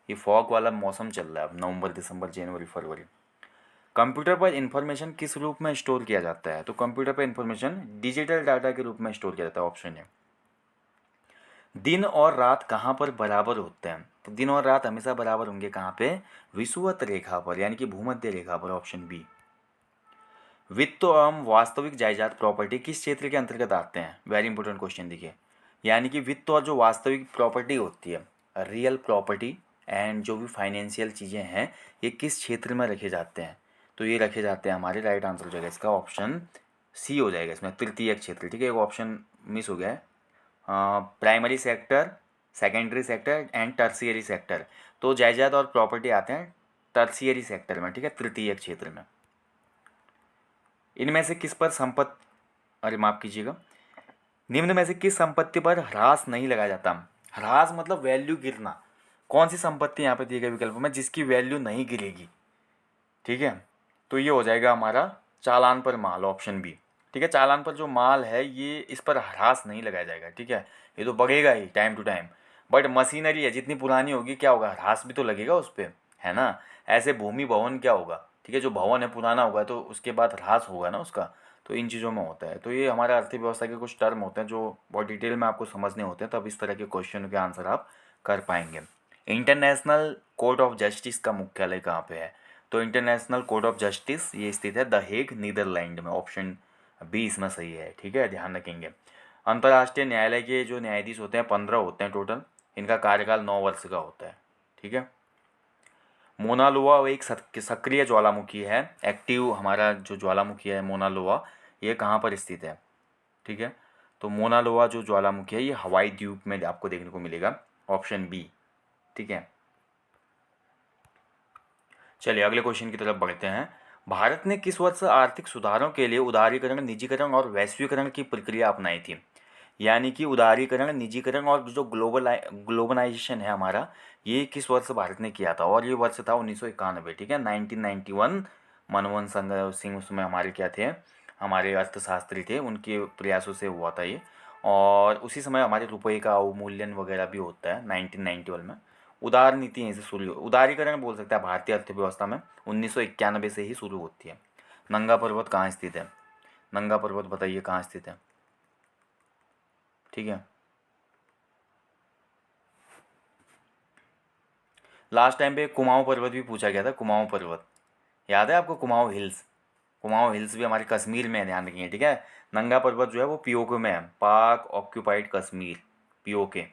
ये फॉग वाला मौसम चल रहा है अब, नवंबर दिसंबर जनवरी फरवरी। कंप्यूटर पर इंफॉर्मेशन किस रूप में स्टोर किया जाता है। तो कंप्यूटर पर इंफॉर्मेशन डिजिटल डाटा के रूप में स्टोर किया जाता है, ऑप्शन है। दिन और रात कहाँ पर बराबर होते हैं। तो दिन और रात हमेशा बराबर होंगे कहाँ पे, विषुवत रेखा पर यानी कि भूमध्य रेखा पर, ऑप्शन बी। वित्त एवं वास्तविक जायदाद प्रॉपर्टी किस क्षेत्र के अंतर्गत आते हैं। वेरी इंपॉर्टेंट क्वेश्चन देखिए, यानी कि वित्त और जो वास्तविक प्रॉपर्टी होती है, रियल प्रॉपर्टी एंड जो भी फाइनेंशियल चीज़ें हैं, ये किस क्षेत्र में रखे जाते हैं। तो ये रखे जाते हैं हमारे, राइट आंसर हो जाएगा इसका ऑप्शन सी हो जाएगा इसमें, तृतीयक क्षेत्र। ठीक है, एक ऑप्शन मिस हो गया है, primary sector, secondary sector and tertiary sector. तो जायदाद और प्रॉपर्टी आते हैं टर्सियरी सेक्टर में। ठीक है, तृतीयक क्षेत्र में। इनमें से किस पर संपत्ति, अरे माफ़ कीजिएगा, निम्न में से किस संपत्ति पर ह्रास नहीं लगाया जाता। ह्रास मतलब वैल्यू गिरना। कौन सी संपत्ति यहाँ पे दिए गए विकल्प में जिसकी वैल्यू नहीं गिरेगी। ठीक है, तो ये हो जाएगा हमारा चालान पर माल, ऑप्शन बी। ठीक है, चालान पर जो माल है ये, इस पर ह्रास नहीं लगाया जाएगा। ठीक है, ये तो बढ़ेगा ही time to time, but machinery है जितनी पुरानी होगी क्या होगा, ह्रास भी तो लगेगा उस पर, है ना। ऐसे भूमि भवन क्या होगा, ठीक है, जो भवन है पुराना होगा तो उसके बाद ह्रास होगा ना उसका। तो इन चीज़ों में होता है। तो ये हमारा अर्थव्यवस्था के कुछ टर्म होते हैं जो बहुत डिटेल में आपको समझने होते हैं, तब इस तरह के क्वेश्चन के आंसर आप कर पाएंगे। इंटरनेशनल कोर्ट ऑफ जस्टिस का मुख्यालय कहाँ पे है। तो इंटरनेशनल कोर्ट ऑफ जस्टिस ये स्थित है द हेग, नीदरलैंड में, ऑप्शन बी इसमें सही है। ठीक है, ध्यान रखेंगे। अंतर्राष्ट्रीय न्यायालय के जो न्यायाधीश होते हैं 15 होते हैं टोटल, इनका कार्यकाल 9 वर्ष का होता है। ठीक है, मोना लोआ एक सक्रिय ज्वालामुखी है। एक्टिव हमारा जो ज्वालामुखी है मोना लोआ, ये कहाँ पर स्थित है, ठीक है। तो मोना लोआ जो ज्वालामुखी है ये हवाई द्वीप में आपको देखने को मिलेगा, ऑप्शन बी, ठीक है। चलिए अगले क्वेश्चन की तरफ बढ़ते हैं। भारत ने किस वर्ष आर्थिक सुधारों के लिए उदारीकरण, निजीकरण और वैश्वीकरण की प्रक्रिया अपनाई थी? यानी कि उदारीकरण, निजीकरण और जो ग्लोबलाइजेशन है हमारा, ये किस वर्ष भारत ने किया था? और ये वर्ष था 1991, ठीक है, 1991। मनमोहन सिंह उसमें हमारे क्या थे, हमारे अर्थशास्त्री थे, उनके प्रयासों से हुआ था ये। और उसी समय हमारे रुपये का अवमूल्यन वगैरह भी होता है 1991 में। उदार नीति यहीं से शुरू, उदारीकरण बोल सकते हैं भारतीय अर्थव्यवस्था में 1991 से ही शुरू होती है। नंगा पर्वत कहाँ स्थित है? नंगा पर्वत बताइए कहाँ स्थित है, ठीक है। लास्ट टाइम पे कुमाऊं पर्वत भी पूछा गया था, कुमाऊं पर्वत याद है आपको? कुमाऊं हिल्स, कुमाऊं हिल्स भी हमारे कश्मीर में है, ध्यान रखिए, ठीक है। नंगा पर्वत जो है वो पीओके में है, पाक ऑक्यूपाइड कश्मीर, पीओके,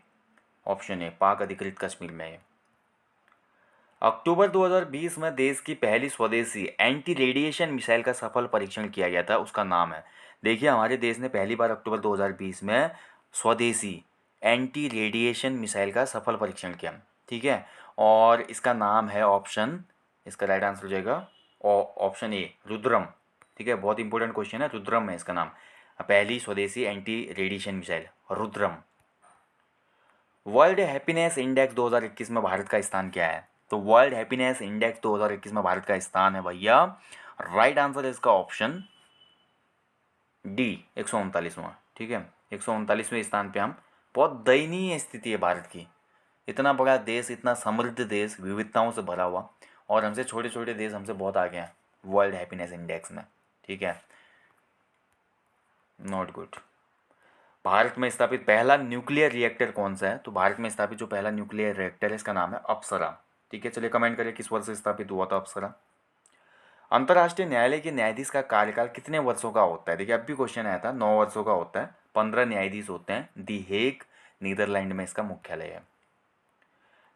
ऑप्शन है, पाक अधिकृत कश्मीर में है। अक्टूबर 2020 में देश की पहली स्वदेशी एंटी रेडिएशन मिसाइल का सफल परीक्षण किया गया था, उसका नाम है, देखिए हमारे देश ने पहली बार अक्टूबर 2020 में स्वदेशी एंटी रेडिएशन मिसाइल का सफल परीक्षण किया, ठीक है। और इसका नाम है ऑप्शन, इसका राइट आंसर हो जाएगा ऑप्शन ए, रुद्रम, ठीक है। बहुत इंपॉर्टेंट क्वेश्चन है, रुद्रम है इसका नाम, पहली स्वदेशी anti radiation missile Rudram. World happiness index 2021 में भारत का स्थान क्या है? तो वर्ल्ड हैप्पीनेस इंडेक्स 2021 में भारत का स्थान है भैया, राइट आंसर है इसका ऑप्शन डी, 139वां, ठीक है। 139वें स्थान पे हम, बहुत दयनीय स्थिति है भारत की। इतना बड़ा देश, इतना समृद्ध देश, विविधताओं से भरा हुआ, और हमसे छोटे छोटे देश हमसे बहुत आगे हैं वर्ल्ड हैप्पीनेस इंडेक्स में, ठीक है, नॉट गुड। भारत में स्थापित पहला न्यूक्लियर रिएक्टर कौन सा है? तो भारत में स्थापित जो पहला न्यूक्लियर रिएक्टर है इसका नाम है अप्सरा, ठीक है। चलिए कमेंट करिए किस वर्ष से स्थापित हुआ था अप्सरा। अंतर्राष्ट्रीय न्यायालय के न्यायाधीश का कार्यकाल कितने वर्षों का होता है? देखिए अब भी क्वेश्चन आया था, 9 वर्षों का होता है, 15 न्यायाधीश होते हैं। दी हेग नीदरलैंड में इसका मुख्यालय है।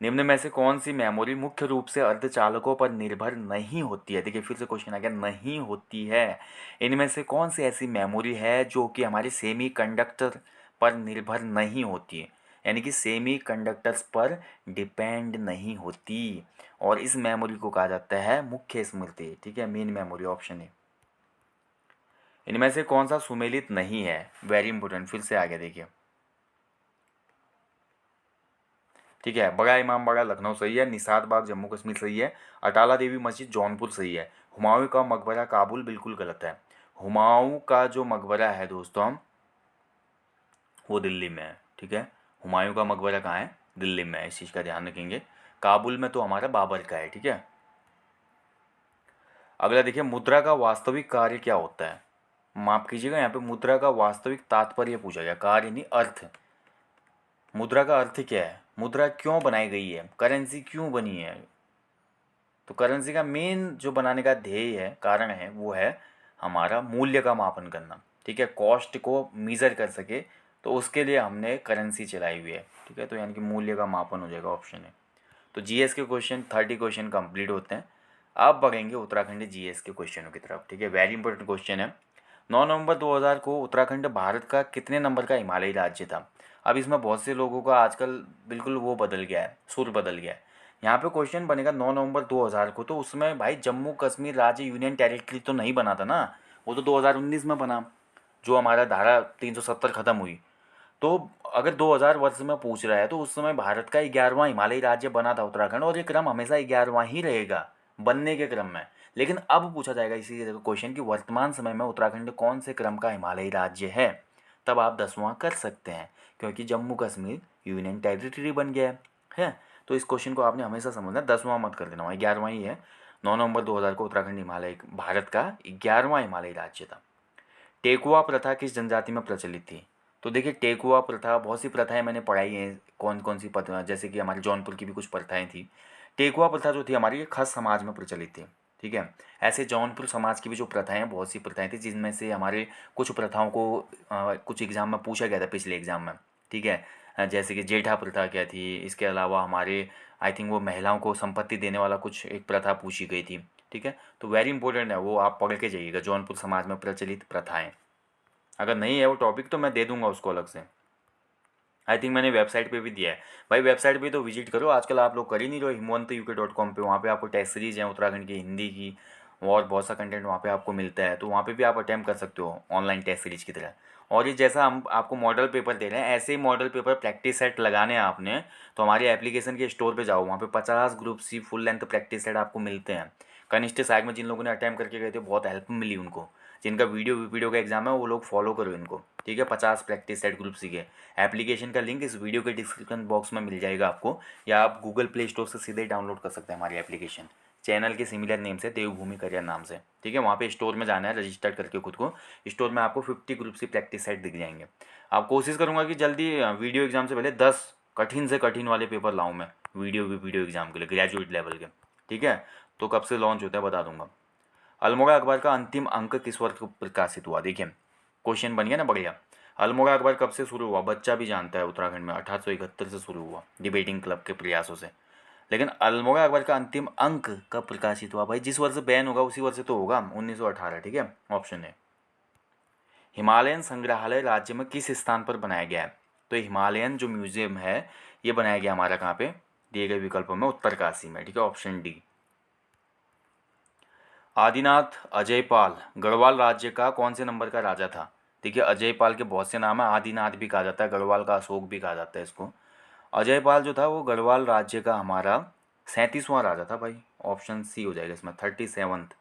निम्न में से कौन सी मेमोरी मुख्य रूप से अर्धचालकों पर निर्भर नहीं होती है? देखिए फिर से क्वेश्चन आ गया, नहीं होती है। इनमें से कौन सी ऐसी मेमोरी है जो कि हमारे सेमी कंडक्टर पर निर्भर नहीं होती है, यानी कि सेमी कंडक्टर्स पर डिपेंड नहीं होती, और इस मेमोरी को कहा जाता है मुख्य स्मृति, ठीक है, मेन मेमोरी, ऑप्शन है। इनमें से कौन सा सुमेलित नहीं है? वेरी इंपॉर्टेंट, फिर से आ गया देखिए, ठीक है। बड़ा इमाम बाड़ा लखनऊ सही है, निसार बाग जम्मू कश्मीर सही है, अटाला देवी मस्जिद जौनपुर सही है, हुमायूं का मकबरा काबुल बिल्कुल गलत है। हुमायूं का जो मकबरा है दोस्तों वो दिल्ली में है, ठीक है। हुमायूं का मकबरा कहाँ है? दिल्ली में है, इस चीज़ का ध्यान रखेंगे। काबुल में तो हमारा बाबर का है, ठीक है। अगला देखिए, मुद्रा का वास्तविक कार्य क्या होता है? माफ कीजिएगा, यहाँ पे मुद्रा का वास्तविक तात्पर्य पूछा गया, कार्य नहीं अर्थ। मुद्रा का अर्थ क्या है? मुद्रा क्यों बनाई गई है? करेंसी क्यों बनी है? तो करेंसी का मेन जो बनाने का ध्येय है, कारण है, वो है हमारा मूल्य का मापन करना, ठीक है, कॉस्ट को मीज़र कर सके, तो उसके लिए हमने करेंसी चलाई हुई है, ठीक है। तो यानी कि मूल्य का मापन हो जाएगा, ऑप्शन है। तो जीएस के क्वेश्चन 30 क्वेश्चन कंप्लीट होते हैं। अब बढ़ेंगे उत्तराखंड जीएस के क्वेश्चनों की तरफ, ठीक है। वेरी इंपॉर्टेंट क्वेश्चन है। 9 नवंबर 2000 को उत्तराखंड भारत का कितने नंबर का हिमालयी राज्य था? अब इसमें बहुत से लोगों का आजकल बिल्कुल वो बदल गया है, सुर बदल गया है। यहाँ पे क्वेश्चन बनेगा 9 नवंबर 2000 को, तो उसमें भाई जम्मू कश्मीर राज्य यूनियन टेरिटरी तो नहीं बना था ना, वो तो 2019 में बना, जो हमारा धारा 370 ख़त्म हुई। तो अगर 2000 वर्ष में पूछ रहा है तो उस समय भारत का 11वां हिमालयी राज्य बना था उत्तराखंड, और ये क्रम हमेशा 11वां ही रहेगा बनने के क्रम में। लेकिन अब पूछा जाएगा इसी क्वेश्चन कि वर्तमान समय में उत्तराखंड कौन से क्रम का हिमालयी राज्य है, तब आप 10वां कर सकते हैं, क्योंकि जम्मू कश्मीर यूनियन टेरिटरी बन गया है। तो इस क्वेश्चन को आपने हमेशा समझना, 10वां मत कर देना, 11वां ही है। 9 नवंबर 2000 को उत्तराखंड हिमालय भारत का 11वां हिमालयी राज्य था। टेकुआ प्रथा किस जनजाति में प्रचलित थी? तो देखिए टेकुआ प्रथा, बहुत सी प्रथाएं मैंने पढ़ाई हैं, कौन कौन सी प्रथा, जैसे कि हमारे जौनपुर की भी कुछ प्रथाएं थी। टेकुआ प्रथा जो थी हमारी, ये खस समाज में प्रचलित थी, ठीक है। ऐसे जौनपुर समाज की भी जो प्रथाएं, बहुत सी प्रथाएं थी, जिनमें से हमारे कुछ प्रथाओं को कुछ एग्जाम में पूछा गया था, पिछले एग्जाम में, ठीक है। जैसे कि जेठा प्रथा क्या थी, इसके अलावा हमारे आई थिंक वो महिलाओं को संपत्ति देने वाला कुछ एक प्रथा पूछी गई थी, ठीक है। तो वेरी इंपॉर्टेंट है, वो आप पढ़ के जाइएगा, जौनपुर समाज में प्रचलित प्रथाएं, अगर नहीं है वो टॉपिक तो मैं दे दूंगा उसको अलग से। आई थिंक मैंने वेबसाइट पे भी दिया है भाई, वेबसाइट पे तो विजिट करो, आजकल आप लोग कर ही नहीं रहे हो, himanutuk.com पे, वहाँ पे आपको टेस्ट सीरीज हैं उत्तराखंड की हिंदी की, और बहुत सा कंटेंट वहाँ पे आपको मिलता है, तो वहाँ पे भी आप अटैम्प्ट कर सकते हो ऑनलाइन टेस्ट सीरीज की तरह। और ये जैसा हम आपको मॉडल पेपर दे रहे हैं, ऐसे ही मॉडल पेपर प्रैक्टिस सेट लगाने हैं आपने, तो हमारी एप्लीकेशन के स्टोर पे जाओ, वहाँ पे 50 group C full length practice set आपको मिलते हैं। कनिष्ठ सहायक में जिन लोगों ने अटैम्प्ट करके गए थे बहुत हेल्प मिली उनको, जिनका वीडियो का एग्जाम है वो लोग फॉलो करो इनको, ठीक है। 50 प्रैक्टिस सेट ग्रुप सी के एप्लीकेशन का लिंक इस वीडियो के डिस्क्रिप्शन बॉक्स में मिल जाएगा आपको, या आप गूगल प्ले स्टोर से सीधे डाउनलोड कर सकते हैं हमारी एप्लीकेशन, चैनल के सिमिलर नेम से, देवभूमि करियर नाम से, ठीक है। वहाँ पे स्टोर में जाना है, रजिस्टर करके खुद को, स्टोर में आपको 50 ग्रुप सी प्रैक्टिस सेट दिख जाएंगे। आप कोशिश करूँगा कि जल्दी वीडियो एग्जाम से पहले 10 कठिन से कठिन वाले पेपर लाऊँ मैं वीडियो एग्जाम के लिए, ग्रेजुएट लेवल के, ठीक है। तो कब से लॉन्च होता है बता दूंगा। अल्मोड़ा अखबार का अंतिम अंक किस वर्ष को प्रकाशित हुआ, देखिए क्वेश्चन बन गया ना बढ़िया। अल्मोड़ा अखबार कब से शुरू हुआ, बच्चा भी जानता है, उत्तराखंड में 1871 से शुरू हुआ डिबेटिंग क्लब के प्रयासों से। लेकिन अल्मोड़ा अखबार का अंतिम अंक कब प्रकाशित हुआ भाई, जिस वर्ष बैन होगा उसी वर्ष तो होगा, 1918, ठीक है, ऑप्शन है। हिमालयन संग्रहालय राज्य में किस स्थान पर बनाया गया है, तो हिमालयन जो म्यूजियम है ये बनाया गया हमारा कहाँ पे, दिए गए विकल्पों में उत्तरकाशी में, ठीक है, ऑप्शन डी। आदिनाथ अजयपाल गढ़वाल राज्य का कौन से नंबर का राजा था, देखिए अजयपाल के बहुत से नाम है, आदिनाथ भी कहा जाता है, गढ़वाल का अशोक भी कहा जाता है इसको। अजयपाल जो था वो गढ़वाल राज्य का हमारा 37वां राजा था भाई, ऑप्शन सी हो जाएगा इसमें, 37th,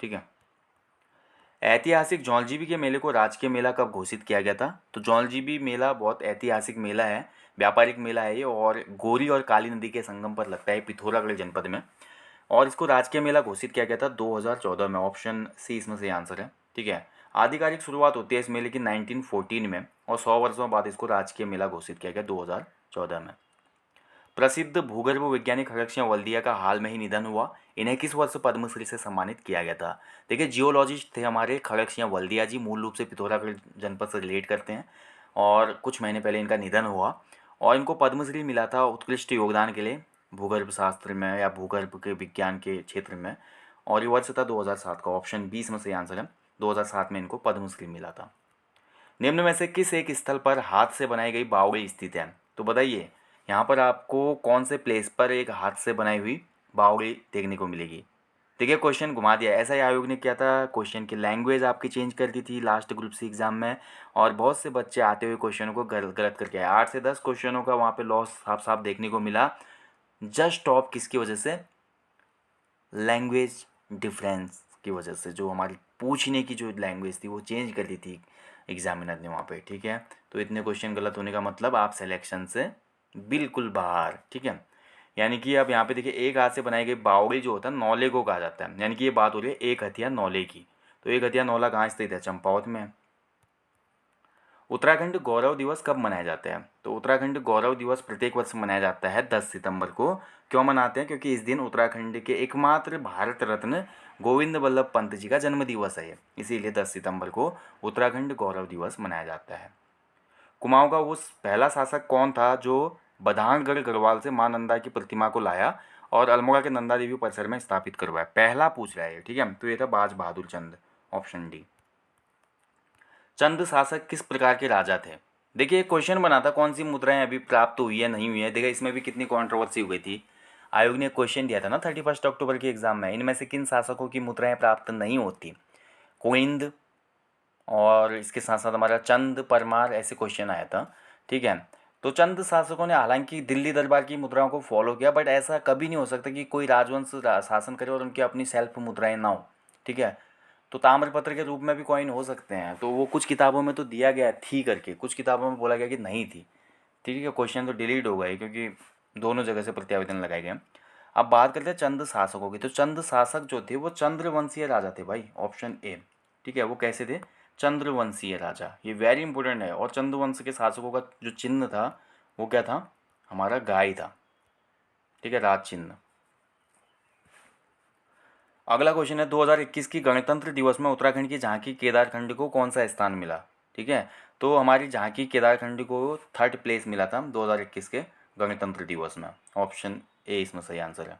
ठीक है। ऐतिहासिक जौलजीबी के मेले को राजकीय मेला कब घोषित किया गया था, तो जौलजीबी मेला बहुत ऐतिहासिक मेला है, व्यापारिक मेला है ये, और गोरी और काली नदी के संगम पर लगता है पिथौरागढ़ जनपद में, और इसको राजकीय मेला घोषित किया गया था 2014 में, ऑप्शन सी इसमें से आंसर है, ठीक है। आधिकारिक शुरुआत होती है इस मेले की 1914 में, और 100 वर्षों बाद इसको राजकीय मेला घोषित किया गया 2014 में। प्रसिद्ध भूगर्भ वैज्ञानिक खड़ग सिंह वल्दिया का हाल में ही निधन हुआ, इन्हें किस वर्ष पद्मश्री से सम्मानित किया गया था, देखिए जियोलॉजिस्ट थे हमारे खड़ग सिंह वल्दिया जी, मूल रूप से पिथौरागढ़ जनपद से रिलेट करते हैं, और कुछ महीने पहले इनका निधन हुआ, और इनको पद्मश्री मिला था उत्कृष्ट योगदान के लिए भूगर्भ शास्त्र में या भूगर्भ के विज्ञान के क्षेत्र में, और ये वर्ष था 2007 का, ऑप्शन 20 में से आंसर है, 2007 में इनको पद्मश्री मिला था। निम्न में से किस एक स्थल पर हाथ से बनाई गई बावड़ी स्थित है, तो बताइए यहाँ पर आपको कौन से प्लेस पर एक हाथ से बनाई हुई बावड़ी देखने को मिलेगी। देखिए क्वेश्चन घुमा दिया, ऐसा ही आयोग ने किया था, क्वेश्चन की लैंग्वेज आपकी चेंज कर दी थी लास्ट ग्रुप सी एग्जाम में, और बहुत से बच्चे आते हुए क्वेश्चनों को गलत करके आए, 8 से 10 क्वेश्चनों का वहाँ पे लॉस साफ साफ देखने को मिला, जस्ट ऑफ किसकी वजह से, लैंग्वेज डिफरेंस की वजह से, जो हमारी पूछने की जो लैंग्वेज थी वो चेंज कर दी थी एग्जामिनर ने वहाँ पे, ठीक है। तो इतने क्वेश्चन गलत होने का मतलब आप सिलेक्शन से बिल्कुल बाहर, ठीक है। यानी कि अब यहाँ पे देखिए एक हाथ से बनाई गई बावड़ी जो होता है नौले को कहा जाता है, यानी कि ये बात हो रही है एक हथिया नौले की, तो एक हथिया नौला कहाँ स्थित है, चंपावत में। उत्तराखंड गौरव दिवस कब मनाया जाता है, तो उत्तराखंड गौरव दिवस प्रत्येक वर्ष मनाया जाता है 10 सितंबर को। क्यों मनाते हैं, क्योंकि इस दिन उत्तराखंड के एकमात्र भारत रत्न गोविंद वल्लभ पंत जी का जन्म दिवस है, इसीलिए 10 सितंबर को उत्तराखंड गौरव दिवस मनाया जाता है। कुमाऊं का उस पहला शासक कौन था जो बधानगढ़ गढ़वाल से मां नंदा की प्रतिमा को लाया और अल्मोड़ा के नंदा देवी परिसर में स्थापित करवाया, पहला पूछ रहा है, ठीक है, तो ये था बाज बहादुर चंद, ऑप्शन डी। चंद शासक किस प्रकार के राजा थे, देखिए क्वेश्चन बना था कौन सी मुद्राएं अभी प्राप्त हुई है नहीं हुई है, देखिए इसमें भी कितनी कंट्रोवर्सी हो गई थी। आयोग ने क्वेश्चन दिया था ना 31 अक्टूबर के एग्जाम में, इनमें से किन शासकों की मुद्राएं प्राप्त नहीं होती, कोविंद और इसके साथ साथ हमारा चंद परमार, ऐसे क्वेश्चन आया था, ठीक है। तो चंद शासकों ने हालांकि दिल्ली दरबार की मुद्राओं को फॉलो किया, बट ऐसा कभी नहीं हो सकता कि कोई राजवंश शासन करे और उनकी अपनी सेल्फ मुद्राएं ना हो, ठीक है। तो ताम्रपत्र के रूप में भी कॉइन हो सकते हैं, तो वो कुछ किताबों में तो दिया गया थी करके, कुछ किताबों में बोला गया कि नहीं थी, ठीक है। क्वेश्चन तो डिलीट हो गए क्योंकि दोनों जगह से प्रत्यावेदन लगाए गए। अब बात करते हैं चंद शासकों की, तो चंद शासक जो थे वो चंद्रवंशीय राजा थे भाई, ऑप्शन ए, ठीक है। वो कैसे थे, चंद्रवंशीय राजा, ये वेरी इंपॉर्टेंट है, और चंद्रवंश के शासकों का जो चिन्ह था वो क्या था, हमारा गाय था, ठीक है, राज चिन्ह। अगला क्वेश्चन है 2021 की गणतंत्र दिवस में उत्तराखंड की झांकी केदारखंड को कौन सा स्थान मिला, ठीक है। तो हमारी झांकी केदारखंड को 3rd प्लेस मिला था 2021 के गणतंत्र दिवस में, ऑप्शन ए इसमें सही आंसर है।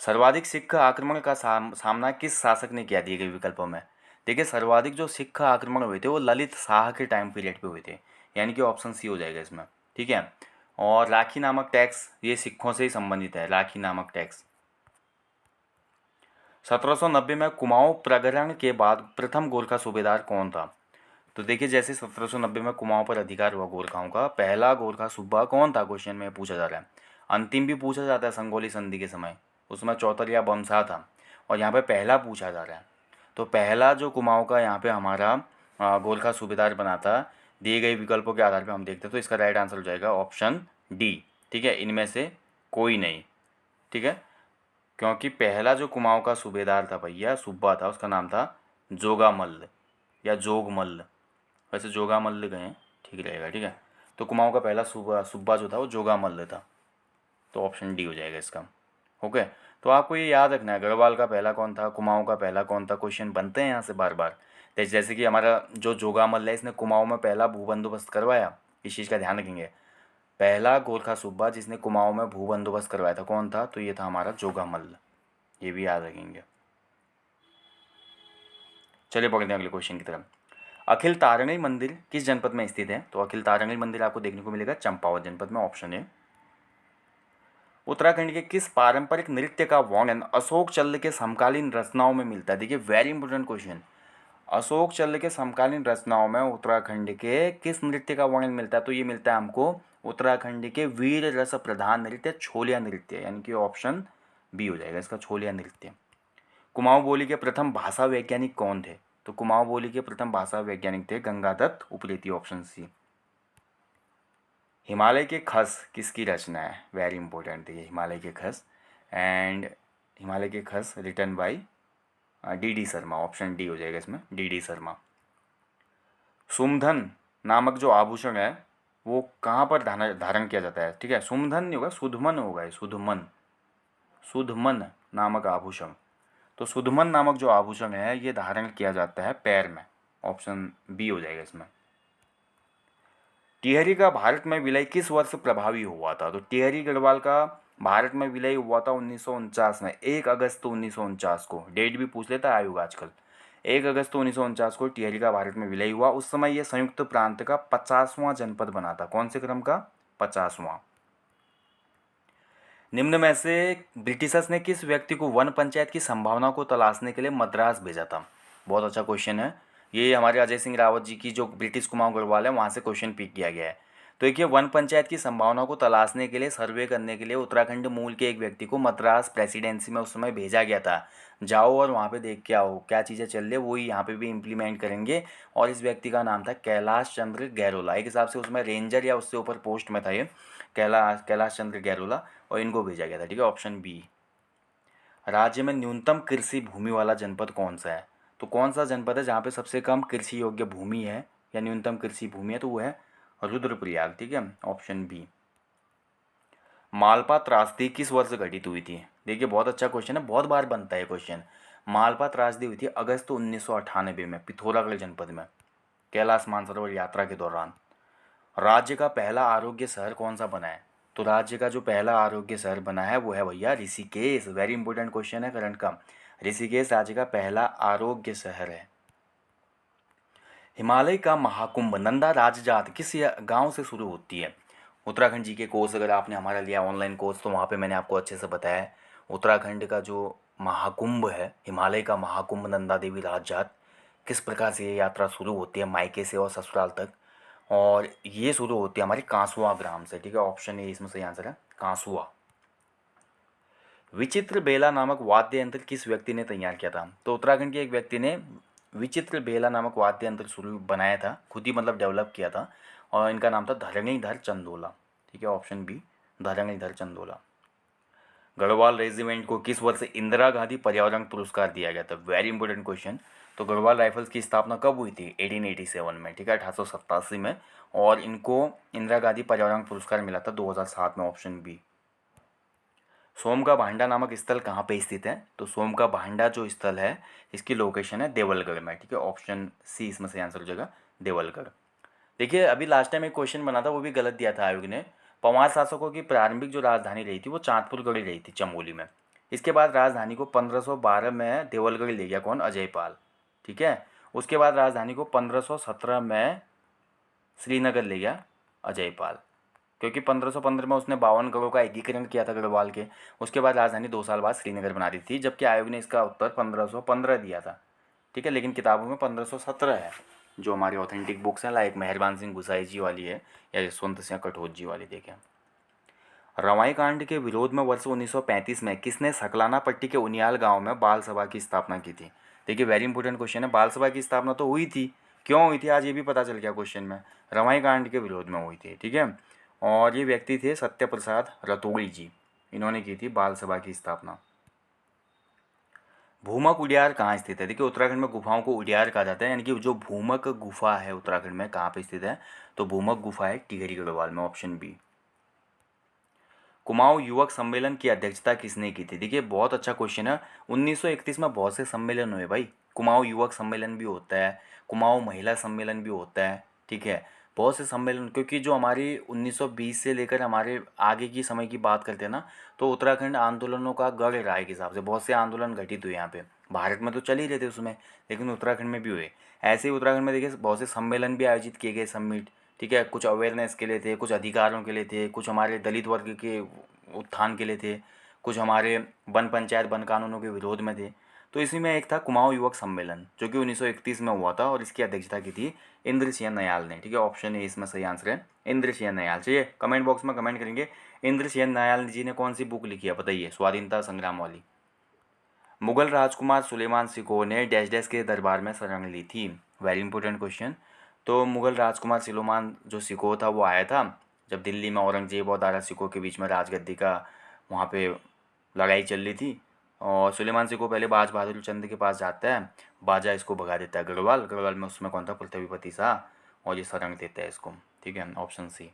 सर्वाधिक सिख आक्रमण का सामना किस शासक ने किया, दिए गए विकल्पों में, देखिए सर्वाधिक जो सिख आक्रमण हुए थे वो ललित शाह के टाइम पीरियड पे हुए थे, यानी कि ऑप्शन सी हो जाएगा इसमें। ठीक है। और राखी नामक टैक्स ये सिखों से ही संबंधित है, राखी नामक टैक्स। 1790 में कुमाऊं प्रगरण के बाद प्रथम गोरखा सूबेदार कौन था? तो देखिए जैसे 1790 में कुमाऊं पर अधिकार हुआ गोरखाओं का, पहला गोरखा सूबा कौन था क्वेश्चन में पूछा जा रहा है। अंतिम भी पूछा जाता है संगोली संधि के समय, उसमें चौतरिया बमसा था, और यहाँ पे पहला पूछा जा रहा है। तो पहला जो कुमाऊं का यहाँ पे हमारा गोरखा सूबेदार बना था, दिए गए विकल्पों के आधार पर हम देखते हैं तो इसका राइट आंसर हो जाएगा ऑप्शन डी। ठीक है, इनमें से कोई नहीं। ठीक है, क्योंकि पहला जो कुमाऊं का सूबेदार था भैया, सूबा था, उसका नाम था जोगामल्ल या जोगमल्ल। वैसे जोगामल्ल गए ठीक रहेगा। ठीक है, तो कुमाऊं का पहला सूबा सूबा जो था वो जोगामल्ल था, तो ऑप्शन डी हो जाएगा इसका। ओके, तो आपको ये याद रखना है गढ़वाल का पहला कौन था, कुमाऊं का पहला कौन था, क्वेश्चन बनते हैं यहाँ से बार बार। जैसे कि हमारा जो जोगामल्ल है इसने कुमाऊं में पहला भू बंदोबस्त करवाया, इस चीज़ का ध्यान रखेंगे। पहला गोरखा सूबा जिसने कुमाऊं में भू बंदोबस्त करवाया था कौन था, तो ये था हमारा जोगामल्ल, ये भी याद रखेंगे। चलिए पढ़ते हैं अगले क्वेश्चन की तरफ। अखिल तारणी मंदिर किस जनपद में स्थित है? तो अखिल तारणी मंदिर आपको देखने को मिलेगा चंपावत जनपद में, ऑप्शन है। उत्तराखंड के किस पारंपरिक नृत्य का वर्णन अशोक चल्ल के समकालीन रचनाओं में मिलता है? देखिए वेरी इंपॉर्टेंट क्वेश्चन। अशोक चल्ल के समकालीन रचनाओं में उत्तराखंड के किस नृत्य का वर्णन मिलता है? तो ये मिलता है हमको उत्तराखंड के वीर रस प्रधान नृत्य छोलिया नृत्य, यानी कि ऑप्शन बी हो जाएगा इसका, छोलिया नृत्य। कुमाऊं बोली के प्रथम भाषा वैज्ञानिक कौन थे? तो कुमाऊं बोली के प्रथम भाषा वैज्ञानिक थे गंगादत्त उप्रेती, ऑप्शन सी। हिमालय के खस किसकी रचना है? वेरी इंपॉर्टेंट है हिमालय के खस, एंड हिमालय के Khas written by D Sharma, option D हो जाएगा इसमें, डी शर्मा। सुमधन नामक जो आभूषण है वो कहाँ पर धारण किया जाता है? ठीक है, सुमधन नहीं होगा, सुधमन होगा, सुधमन, सुधमन नामक आभूषण। तो सुधमन नामक जो आभूषण है ये धारण किया जाता है पैर में, ऑप्शन बी हो जाएगा इसमें। टिहरी का भारत में विलय किस वर्ष प्रभावी हुआ था? तो टिहरी गढ़वाल का भारत में विलय हुआ था 1949 में, 1 अगस्त 1949 को। डेट भी पूछ लेता है आयोग आजकल। 1 अगस्त 1949 को टिहरी का भारत में विलय हुआ। उस समय यह संयुक्त प्रांत का 50वां जनपद बना था। कौन से क्रम का? 50वां। निम्न में से ब्रिटिशर्स ने किस व्यक्ति को वन पंचायत की संभावना को तलाशने के लिए मद्रास भेजा था? बहुत अच्छा क्वेश्चन है ये, हमारे अजय सिंह रावत जी की जो ब्रिटिश कुमाऊं गढ़वाल है वहाँ से क्वेश्चन पिक किया गया है। तो देखिए वन पंचायत की संभावना को तलाशने के लिए, सर्वे करने के लिए उत्तराखंड मूल के एक व्यक्ति को मद्रास प्रेसिडेंसी में उस समय भेजा गया था। जाओ और वहाँ पे देख के आओ क्या चीज़ें चल रही है, वही यहाँ पे भी इम्प्लीमेंट करेंगे। और इस व्यक्ति का नाम था कैलाश चंद्र गैरोला, एक हिसाब से उसमें रेंजर या उससे ऊपर पोस्ट में था ये, कैलाश चंद्र गैरोला, और इनको भेजा गया था। ठीक है, ऑप्शन बी। राज्य में न्यूनतम कृषि भूमि वाला जनपद कौन सा है? तो कौन सा जनपद है जहाँ पे सबसे कम कृषि योग्य भूमि है या न्यूनतम कृषि भूमि है? तो वो है रुद्रप्रयाग। ठीक है, ऑप्शन बी। मालपा त्रासदी किस वर्ष घटित हुई थी? देखिए बहुत अच्छा क्वेश्चन है, बहुत बार बनता है क्वेश्चन। मालपा त्रासदी हुई थी अगस्त 1998 में पिथौरागढ़ जनपद में, कैलाश मानसरोवर यात्रा के दौरान। राज्य का पहला आरोग्य शहर कौन सा बना है? तो राज्य का जो पहला आरोग्य शहर बना है वो है भैया ऋषिकेश। वेरी इंपॉर्टेंट क्वेश्चन है करंट का। ऋषिकेश राज्य का पहला आरोग्य शहर है। हिमालय का महाकुंभ नंदा राजजात किस गांव से शुरू होती है? उत्तराखंड जी के कोर्स अगर आपने हमारा लिया ऑनलाइन कोर्स तो वहाँ पे मैंने आपको अच्छे से बताया है। उत्तराखंड का जो महाकुंभ है, हिमालय का महाकुंभ नंदा देवी राजजात, किस प्रकार से ये यात्रा शुरू होती है मायके से और ससुराल तक, और ये शुरू होती है हमारी कांसुआ ग्राम से। ठीक है, ऑप्शन ए इसमें सही आंसर है, कांसुआ। विचित्र बेला नामक वाद्य यंत्र किस व्यक्ति ने तैयार किया था? तो उत्तराखंड के एक व्यक्ति ने विचित्र बेला नामक वाद्य यंत्र शुरू बनाया था, खुद ही मतलब डेवलप किया था, और इनका नाम था धरणीधर चंदोला। ठीक है, option B, Dharanidhar Chandola. Garhwal regiment को किस वर्ष इंदिरा गांधी पर्यावरण पुरस्कार दिया गया था? Very important question. तो गढ़वाल राइफल्स की स्थापना कब हुई थी? 1887 में। ठीक है, 1887 में, और इनको इंदिरा गांधी पर्यावरण पुरस्कार मिला था 2007 में, ऑप्शन बी। सोम का भांडा नामक स्थल कहाँ पे स्थित है? तो सोम का भांडा जो स्थल है इसकी लोकेशन है देवलगढ़ में। ठीक है, ऑप्शन सी इसमें से आंसर हो जाएगा, देवलगढ़। देखिए अभी लास्ट टाइम एक क्वेश्चन बना था वो भी गलत दिया था आयोग ने। पंवार शासकों की प्रारंभिक जो राजधानी रही थी वो चांदपुर गढ़ी रही थी, चमोली में। इसके बाद राजधानी को 1512 में देवलगढ़ ले गया कौन? अजयपाल। ठीक है, उसके बाद राजधानी को 1517 में श्रीनगर ले गया अजयपाल, क्योंकि 1515 में उसने 52 गढ़ों का एकीकरण किया था गढ़वाल के। उसके बाद राजधानी 2 साल बाद श्रीनगर बना दी थी, जबकि आयोग ने इसका उत्तर 1515 दिया था। ठीक है, लेकिन किताबों में 1517 है, जो हमारी ऑथेंटिक बुक्स हैं, लाइक मेहरबान सिंह गुसाई जी वाली है या यशवंत सिंह कटोच जी वाली। देखें, रवाई कांड के विरोध में वर्ष 1935 में किसने सकलाना पट्टी के उनियाल गांव में बाल सभा की स्थापना की थी? देखिए, वेरी इंपॉर्टेंट क्वेश्चन है। बाल सभा की स्थापना तो हुई थी, क्यों हुई थी आज ये भी पता चल गया क्वेश्चन में। रवाई कांड के विरोध में हुई थी। ठीक है, और ये व्यक्ति थे सत्य प्रसाद रतोड़ी जी, इन्होंने की थी बाल सभा की स्थापना। भूमक उडियार कहाँ स्थित है? देखिए, उत्तराखंड में गुफाओं को उडियार कहा जाता है, यानी कि जो भूमक गुफा है उत्तराखंड में कहाँ पे स्थित है? तो भूमक गुफा है टिहरी गढ़वाल में, ऑप्शन बी। कुमाऊं युवक सम्मेलन की अध्यक्षता किसने की थी? देखिए, बहुत अच्छा क्वेश्चन है। 1931 में बहुत से सम्मेलन हुए भाई। कुमाऊं युवक सम्मेलन भी होता है, कुमाऊं महिला सम्मेलन भी होता है। ठीक है, बहुत से सम्मेलन, क्योंकि जो हमारी 1920 से लेकर हमारे आगे की समय की बात करते हैं ना, तो उत्तराखंड आंदोलनों का गढ़ रहा है। के हिसाब से बहुत से आंदोलन घटित हुए यहाँ पे। भारत में तो चल ही रहे थे उसमें, लेकिन उत्तराखंड में भी हुए। ऐसे ही उत्तराखंड में देखिए बहुत से सम्मेलन भी आयोजित किए गए, समिट। ठीक है, कुछ अवेयरनेस के लिए थे, कुछ अधिकारों के लिए थे, कुछ हमारे दलित वर्ग के उत्थान के लिए थे, कुछ हमारे वन पंचायत वन कानूनों के विरोध में थे। तो इसी में एक था कुमाऊं युवक सम्मेलन, जो कि 1931 में हुआ था, और इसकी अध्यक्षता की थी इंद्र सिंह नयाल ने। ठीक है, ऑप्शन ए इसमें सही आंसर है, इंद्र सिंह नयाल। चलिए, कमेंट बॉक्स में कमेंट करेंगे इंद्र सिंह नयाल जी ने कौन सी बुक लिखी है, बताइए, स्वाधीनता संग्राम वाली। मुगल राजकुमार सुलेमान सिकोह ने डैश डैश के दरबार में शरण ली थी? Very important question. तो मुगल राजकुमार सुलेमान जो सिकोह था वो आया था जब दिल्ली में औरंगजेब और दारा सिकोह के बीच में राजगद्दी का वहाँ पे लड़ाई चल रही थी। और सुलेमान सिकोह पहले बाज बहादुर चंद के पास जाता है, बाजा इसको भगा देता है गढ़वाल। गढ़वाल में उसमें कौन था? पृथ्वीपति शाह, और ये शरण देता है इसको। ठीक है, ऑप्शन सी।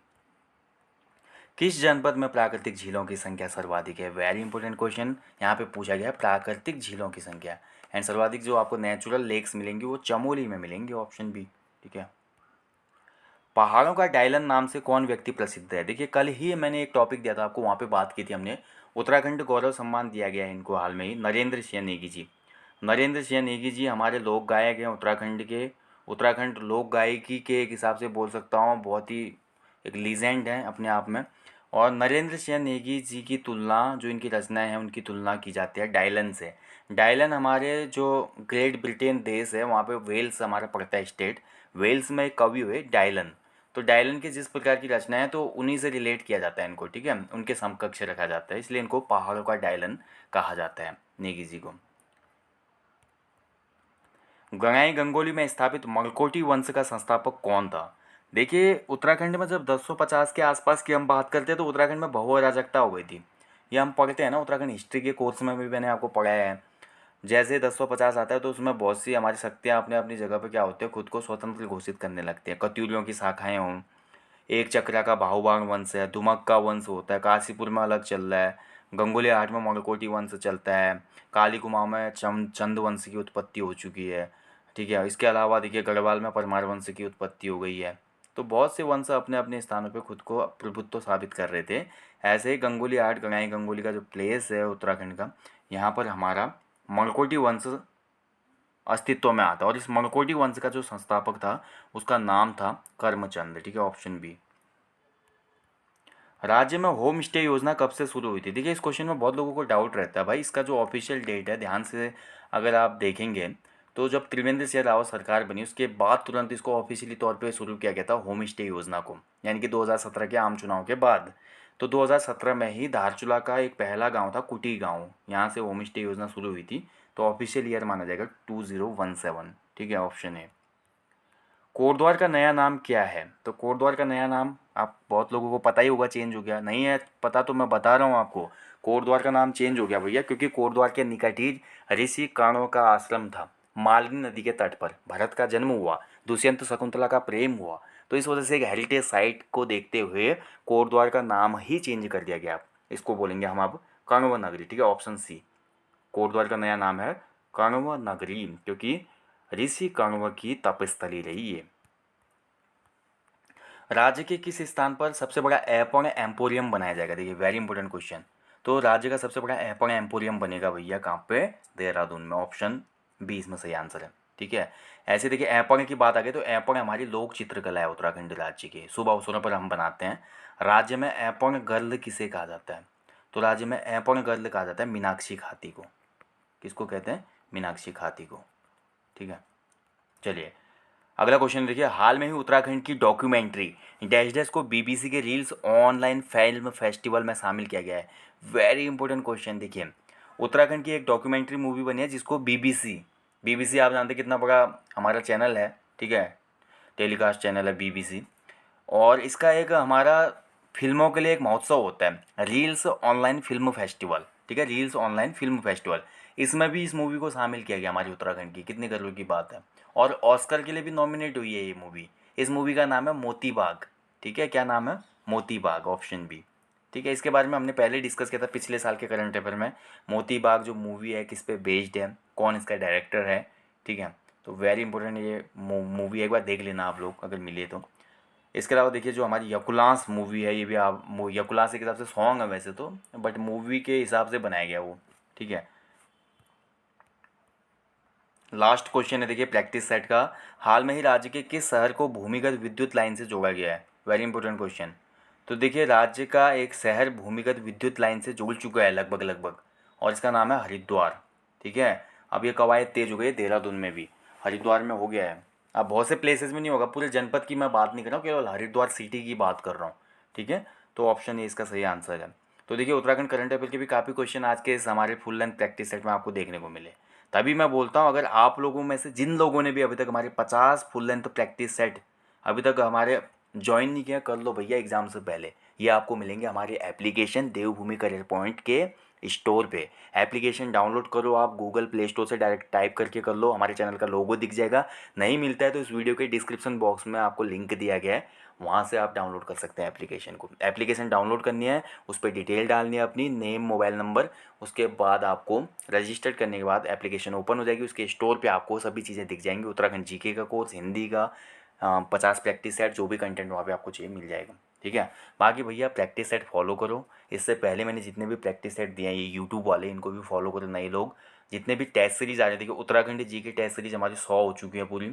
किस जनपद में प्राकृतिक झीलों की संख्या सर्वाधिक है? वेरी इंपॉर्टेंट क्वेश्चन यहाँ पे पूछा गया है, प्राकृतिक झीलों की संख्या। एंड सर्वाधिक जो आपको नेचुरल लेक्स मिलेंगी वो चमोली में मिलेंगी, ऑप्शन बी। ठीक है, पहाड़ों का डायलन नाम से कौन व्यक्ति प्रसिद्ध है? देखिए, कल ही मैंने एक टॉपिक दिया था आपको, वहाँ पे बात की थी हमने। उत्तराखंड गौरव सम्मान दिया गया है इनको हाल में ही, नरेंद्र सिंह नेगी जी। नरेंद्र सिंह नेगी जी हमारे लोक गायक हैं उत्तराखंड के। उत्तराखंड लोक गायकी के एक हिसाब से बोल सकता हूँ, बहुत ही एक लीजेंड हैं अपने आप में। और नरेंद्र सिंह नेगी जी की तुलना, जो इनकी रचनाएं हैं उनकी तुलना की जाती है डायलन से। डायलन हमारे जो ग्रेट ब्रिटेन देश है वहाँ पे वेल्स हमारा पड़ता है स्टेट, वेल्स में एक कवि हुए डायलन। तो डायलन की जिस प्रकार की रचना है तो उन्हीं से रिलेट किया जाता है इनको। ठीक है, उनके समकक्ष रखा जाता है, इसलिए इनको पहाड़ों का डायलन कहा जाता है नेगी जी को। गंगाई गंगोली में स्थापित मलकोटी वंश का संस्थापक कौन था? देखिए, उत्तराखंड में जब 1050 के आसपास की हम बात करते हैं तो उत्तराखंड में भगव अराजकता हो गई थी। ये हम पढ़ते हैं ना, उत्तराखंड हिस्ट्री के कोर्स में भी मैंने आपको पढ़ाया है। जैसे 1050 आता है तो उसमें बहुत सी हमारी शक्तियाँ अपने अपनी जगह पे क्या होती है, खुद को स्वतंत्र घोषित करने लगती है। कत्यूरियों की शाखाएँ हों, एक चक्रा का बाहुबाण वंश है, दुमक का वंश होता है, काशीपुर में अलग चल रहा है, गंगोली हाट में मलकोटी वंश चलता है, काली कुमाऊँ में चंद वंश की उत्पत्ति हो चुकी है। ठीक है, इसके अलावा देखिए गढ़वाल में परमार वंश की उत्पत्ति हो गई है। तो बहुत से वंश अपने अपने स्थानों पे खुद को प्रभुत्व साबित कर रहे थे। ऐसे ही गंगोली हाट गंगाई गंगोली का जो प्लेस है उत्तराखंड का, यहाँ पर हमारा मलकोटी वंश अस्तित्व में आता है। और इस मलकोटी वंश का जो संस्थापक था उसका नाम था कर्मचंद। ठीक है, ऑप्शन बी। राज्य में होम स्टे योजना कब से शुरू हुई थी? देखिए, इस क्वेश्चन में बहुत लोगों को डाउट रहता है भाई, इसका जो ऑफिशियल डेट है ध्यान से अगर आप देखेंगे तो जब त्रिवेंद्र सिंह रावत सरकार बनी उसके बाद तुरंत इसको ऑफिशियली तौर पे शुरू किया गया था होम स्टे योजना को, यानी कि 2017 के आम चुनाव के बाद। तो 2017 में ही धारचूला का एक पहला गांव था कुटी गांव, यहाँ से होम स्टे योजना शुरू हुई थी। तो ऑफिशियल ईयर माना जाएगा 2017। ठीक है, ऑप्शन ए। कोटद्वार का नया नाम क्या है? तो कोटद्वार का नया नाम आप बहुत लोगों को पता ही होगा, चेंज हो गया। नहीं है पता तो मैं बता रहा हूँ आपको, कोटद्वार का नाम चेंज हो गया भैया, क्योंकि कोटद्वार के निकट ही ऋषि काणों का आश्रम था। मालनी नदी के तट पर भरत का जन्म हुआ, दुष्यंत शकुंतला का प्रेम हुआ। तो इस वजह से एक हेरिटेज साइट को देखते हुए कोटद्वार का नाम ही चेंज कर दिया गया। इसको बोलेंगे हम अब कण्व नगरी। ठीक है, ऑप्शन सी। कोटद्वार का नया नाम है कण्व नगरी, क्योंकि ऋषि कण्व की तपस्थली रही है। राज्य के किस स्थान पर सबसे बड़ा एपण एम्पोरियम बनाया जाएगा? देखिए, वेरी इंपॉर्टेंट क्वेश्चन। तो राज्य का सबसे बड़ा एपण एम्पोरियम बनेगा भैया कहाँ पे? देहरादून में, ऑप्शन बी इसमें सही आंसर है। ठीक है। ऐसे देखिए ऐपण की बात आ गई तो ऐपण हमारी लोक चित्रकला है उत्तराखंड राज्य की, शुभ अवसरों पर हम बनाते हैं। राज्य में ऐपण गर्ल किसे कहा जाता है? तो राज्य में ऐपण गर्ल कहा जाता है मीनाक्षी खाती को। किसको कहते हैं? मीनाक्षी खाती को। ठीक है, चलिए अगला क्वेश्चन देखिए, हाल में ही उत्तराखंड की डॉक्यूमेंट्री डैश डैश को बीबीसी के रील्स ऑनलाइन फिल्म फेस्टिवल में शामिल किया गया है। Very important question. देखिए उत्तराखंड की एक डॉक्यूमेंट्री मूवी बनी है जिसको बीबीसी, बीबीसी आप जानते हैं कितना बड़ा हमारा चैनल है, ठीक है, टेलीकास्ट चैनल है बीबीसी। और इसका एक हमारा फिल्मों के लिए एक महोत्सव होता है, रील्स ऑनलाइन फिल्म फेस्टिवल। ठीक है, रील्स ऑनलाइन फिल्म फेस्टिवल, इसमें भी इस मूवी को शामिल किया गया हमारी उत्तराखंड की। कितनी गर्व की बात है। और ऑस्कर के लिए भी नॉमिनेट हुई है ये मूवी। इस मूवी का नाम है मोती बाग। ठीक है, क्या नाम है? Moti Bagh, option B. ठीक है, इसके बारे में हमने पहले डिस्कस किया था पिछले साल के करंट अफेयर में। मोती बाग जो मूवी है किस पे बेस्ड है, कौन इसका डायरेक्टर है, ठीक है। तो वेरी इंपॉर्टेंट ये मूवी एक बार देख लेना आप लोग अगर मिले तो। इसके अलावा देखिए जो हमारी यकुलांस मूवी है, ये भी आप यकुलांस एक हिसाब से सॉन्ग है वैसे तो, बट मूवी के हिसाब से बनाया गया वो। ठीक है, लास्ट क्वेश्चन है देखिए प्रैक्टिस सेट का, हाल में ही राज्य के किस शहर को भूमिगत विद्युत लाइन से जोड़ा गया है? Very important question. तो देखिए राज्य का एक शहर भूमिगत विद्युत लाइन से जुड़ चुका है लगभग लगभग, और इसका नाम है हरिद्वार। ठीक है, अब ये कवायद तेज हो गई है देहरादून में भी, हरिद्वार में हो गया है। अब बहुत से प्लेसेस में नहीं होगा, पूरे जनपद की मैं बात नहीं कर रहा हूँ, केवल हरिद्वार सिटी की बात कर रहा हूँ। ठीक है, तो ऑप्शन ए इसका सही आंसर है। तो देखिए उत्तराखंड करंट अफेयर के भी काफ़ी क्वेश्चन आज के इस हमारे फुल लेंथ प्रैक्टिस सेट में आपको देखने को मिले। तभी मैं बोलता हूँ अगर आप लोगों में से जिन लोगों ने भी अभी तक हमारे 50 फुल लेंथ प्रैक्टिस सेट अभी तक हमारे ज्वाइन नहीं किया, कर लो भैया एग्ज़ाम से पहले। ये आपको मिलेंगे हमारे एप्लीकेशन देवभूमि करियर पॉइंट के स्टोर पे। एप्लीकेशन डाउनलोड करो आप गूगल प्ले स्टोर से, डायरेक्ट टाइप करके कर लो, हमारे चैनल का लोगो दिख जाएगा। नहीं मिलता है तो इस वीडियो के डिस्क्रिप्शन बॉक्स में आपको लिंक दिया गया है, वहाँ से आप डाउनलोड कर सकते हैं एप्लीकेशन को। एप्लीकेशन डाउनलोड करनी है, उस पर डिटेल डालनी है अपनी, नेम, मोबाइल नंबर। उसके बाद आपको रजिस्टर करने के बाद एप्लीकेशन ओपन हो जाएगी, उसके स्टोर पे आपको सभी चीज़ें दिख जाएंगी। उत्तराखंड जीके का कोर्स, हिंदी का 50 प्रैक्टिस सेट, जो भी कंटेंट वहाँ पे आपको चाहिए मिल जाएगा। ठीक है, बाकी भैया प्रैक्टिस सेट फॉलो करो। इससे पहले मैंने जितने भी प्रैक्टिस सेट दिए हैं ये यूट्यूब वाले, इनको भी फॉलो करो नए लोग। जितने भी टेस्ट सीरीज़ आ रही है, देखिए उत्तराखंड जी की टेस्ट सीरीज़ हमारी 100 हो चुकी है पूरी,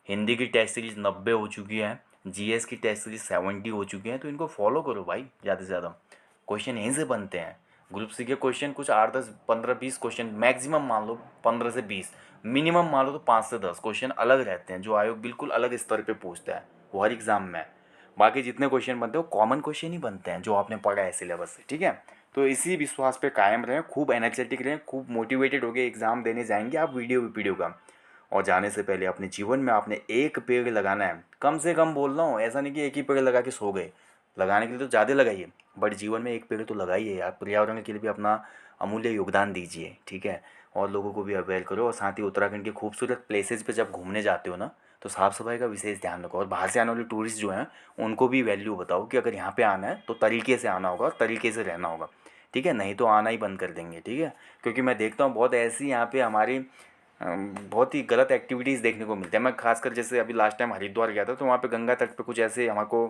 हिंदी की टेस्ट सीरीज़ 90 हो चुकी है, जीएस की टेस्ट सीरीज़ 70 हो चुकी है। तो इनको फॉलो करो भाई, ज़्यादा से ज़्यादा क्वेश्चन यहीं से बनते हैं। ग्रुप सी के क्वेश्चन कुछ 8 10 15 20 क्वेश्चन मैक्सिमम मान लो, 15 से 20 मिनिमम मान लो, तो 5 से 10 क्वेश्चन अलग रहते हैं जो आयोग बिल्कुल अलग स्तर पे पूछता है वो हर एग्ज़ाम में। बाकी जितने क्वेश्चन बनते हैं वो कॉमन क्वेश्चन ही बनते हैं जो आपने पढ़ा है सिलेबस से। ठीक है, तो इसी विश्वास पे कायम रहें, खूब एनर्जेटिक रहें, खूब मोटिवेटेड होकर एग्ज़ाम देने जाएंगे आप वीडियो वीडियो का। और जाने से पहले अपने जीवन में आपने एक पेड़ लगाना है, कम से कम बोल रहा हूँ, ऐसा नहीं कि एक ही पेड़ लगा के सो गए। लगाने के लिए तो ज़्यादा लगाइए, बट जीवन में एक पेड़ तो लगाइए यार, पर्यावरण के लिए भी अपना अमूल्य योगदान दीजिए। ठीक है, और लोगों को भी अवेयर करो। और साथ ही उत्तराखंड के खूबसूरत प्लेसेस पे जब घूमने जाते हो ना, तो साफ़ सफाई का विशेष ध्यान रखो। और बाहर से आने वाले टूरिस्ट जो हैं उनको भी वैल्यू बताओ कि अगर यहाँ पे आना है तो तरीके से आना होगा और तरीके से रहना होगा। ठीक है, नहीं तो आना ही बंद कर देंगे। ठीक है, क्योंकि मैं देखता हूँ बहुत ऐसी यहाँ पे हमारी बहुत ही गलत एक्टिविटीज़ देखने को मिलते हैं। मैं खासकर जैसे अभी लास्ट टाइम हरिद्वार गया था तो वहाँ पे गंगा तट पे कुछ ऐसे हमको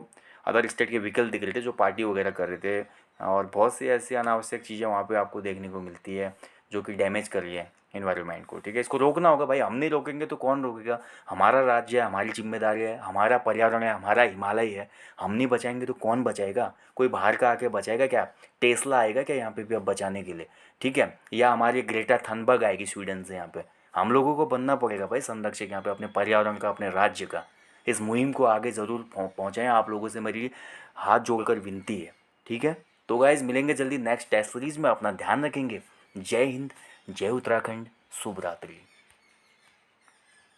अदर स्टेट के व्हीकल दिख रहे थे जो पार्टी वगैरह कर रहे थे, और बहुत सी ऐसी अनावश्यक चीज़ें वहाँ पे आपको देखने को मिलती है जो कि डैमेज कर रही है इन्वायरमेंट को। ठीक है, इसको रोकना होगा भाई, हम नहीं रोकेंगे तो कौन रोकेगा? हमारा राज्य है, हमारी जिम्मेदारी है, हमारा पर्यावरण है, हमारा हिमालय है। हम नहीं बचाएंगे तो कौन बचाएगा? कोई बाहर का आके बचाएगा क्या? टेस्ला आएगा क्या यहाँ पे भी अब बचाने के लिए? ठीक है, या हमारी ग्रेटा थनबर्ग आएगी स्वीडन से यहाँ पे? हम लोगों को बनना पड़ेगा भाई संरक्षक यहाँ पे अपने पर्यावरण का, अपने राज्य का। इस मुहिम को आगे ज़रूर पहुँचाएँ, आप लोगों से मेरी हाथ जोड़कर विनती है। ठीक है, तो गाइज मिलेंगे जल्दी नेक्स्ट टेस्ट सीरीज़ में, अपना ध्यान रखेंगे। जय हिंद, जय उत्तराखंड, शुभ रात्रि।